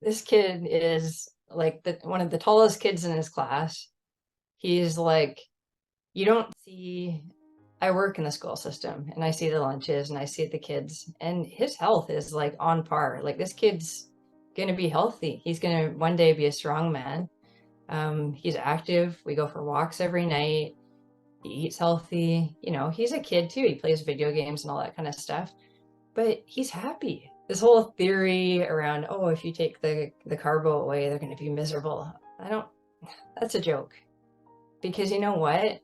This kid is like one of the tallest kids in his class. He's like, you don't see, I work in the school system and I see the lunches and I see the kids, and his health is like on par. Like, this kid's going to be healthy. He's going to one day be a strong man. He's active. We go for walks every night. He eats healthy. He's a kid too. He plays video games and all that kind of stuff, but he's happy. This whole theory around, oh, if you take the carbo away, they're going to be miserable. That's a joke. Because you know what?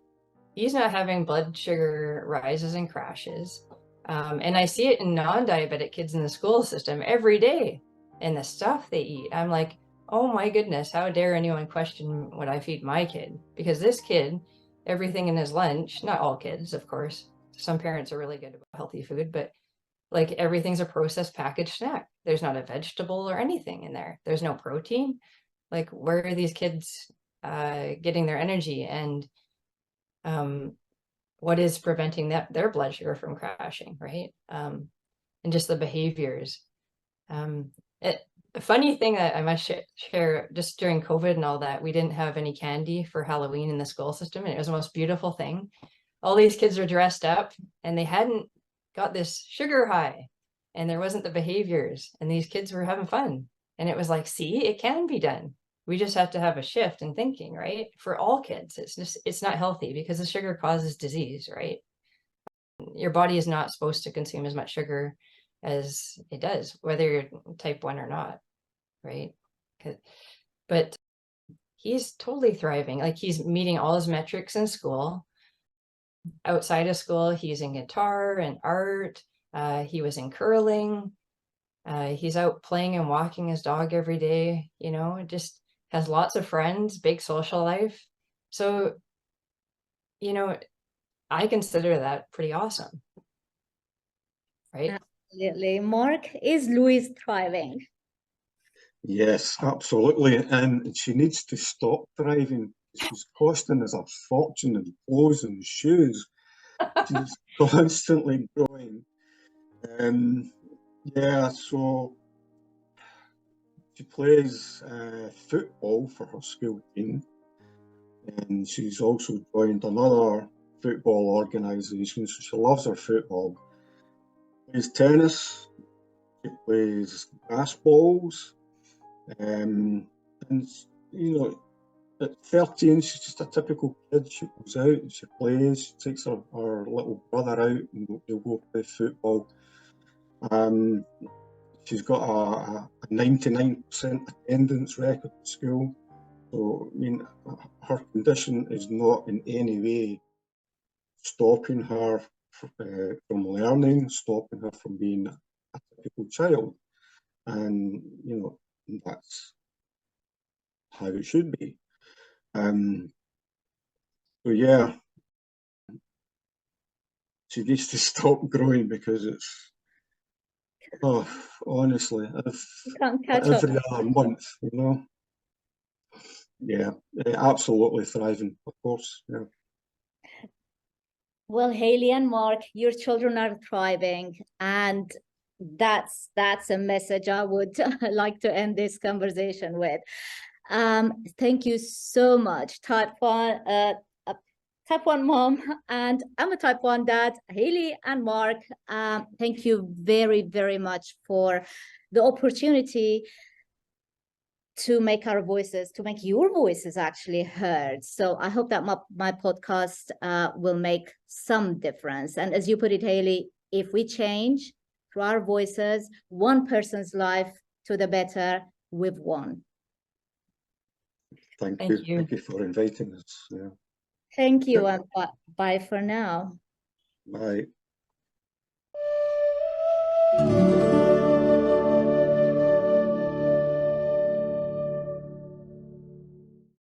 He's not having blood sugar rises and crashes. And I see it in non-diabetic kids in the school system every day, and the stuff they eat. I'm like, oh my goodness, how dare anyone question what I feed my kid? Because this kid, everything in his lunch, not all kids, of course, some parents are really good about healthy food, but like, everything's a processed packaged snack. There's not a vegetable or anything in there. There's no protein. Like, where are these kids getting their energy? And what is preventing their blood sugar from crashing, right? And just the behaviors. A funny thing that I must share, just during COVID and all that, we didn't have any candy for Halloween in the school system, and it was the most beautiful thing. All these kids are dressed up, and they hadn't got this sugar high, and there wasn't the behaviors, and these kids were having fun. And it was like, see, it can be done. We just have to have a shift in thinking, right? For all kids, it's not healthy because the sugar causes disease, right? your body is not supposed to consume as much sugar as it does, whether you're type 1 or not, right? But he's totally thriving. Like, he's meeting all his metrics in school. Outside of school, he's in guitar and art. He was in curling. He's out playing and walking his dog every day, you know, just has lots of friends, big social life. So, you know, I consider that pretty awesome, right? Absolutely. Mark, is Louise thriving? Yes, absolutely. And she needs to stop thriving. She's costing us a fortune in clothes and shoes. She's constantly growing. Yeah, so she plays football for her school team, and she's also joined another football organisation, so she loves her football. Plays tennis, she plays basketballs, and you know, at 13, she's just a typical kid. She goes out, she plays, she takes her little brother out, and they'll go play football. She's got a 99% attendance record at school. So, I mean, her condition is not in any way stopping her from learning, stopping her from being a typical child. And, you know, that's how it should be. So, yeah, she needs to stop growing because it's, oh, honestly, You can't catch up. every other month, you know. Yeah, absolutely thriving, of course. Yeah. Well, Hayley and Mark, your children are thriving, and that's a message I would like to end this conversation with. Thank you so much, type 1 mom, and I'm a type 1 dad, Hayley and Mark. Thank you very, very much for the opportunity to make your voices actually heard. So I hope that my podcast will make some difference. And as you put it, Hayley, if we change through our voices, one person's life to the better, we've won. Thank Thank you. you. Thank you for inviting us. Yeah. Thank you, and bye for now. Bye.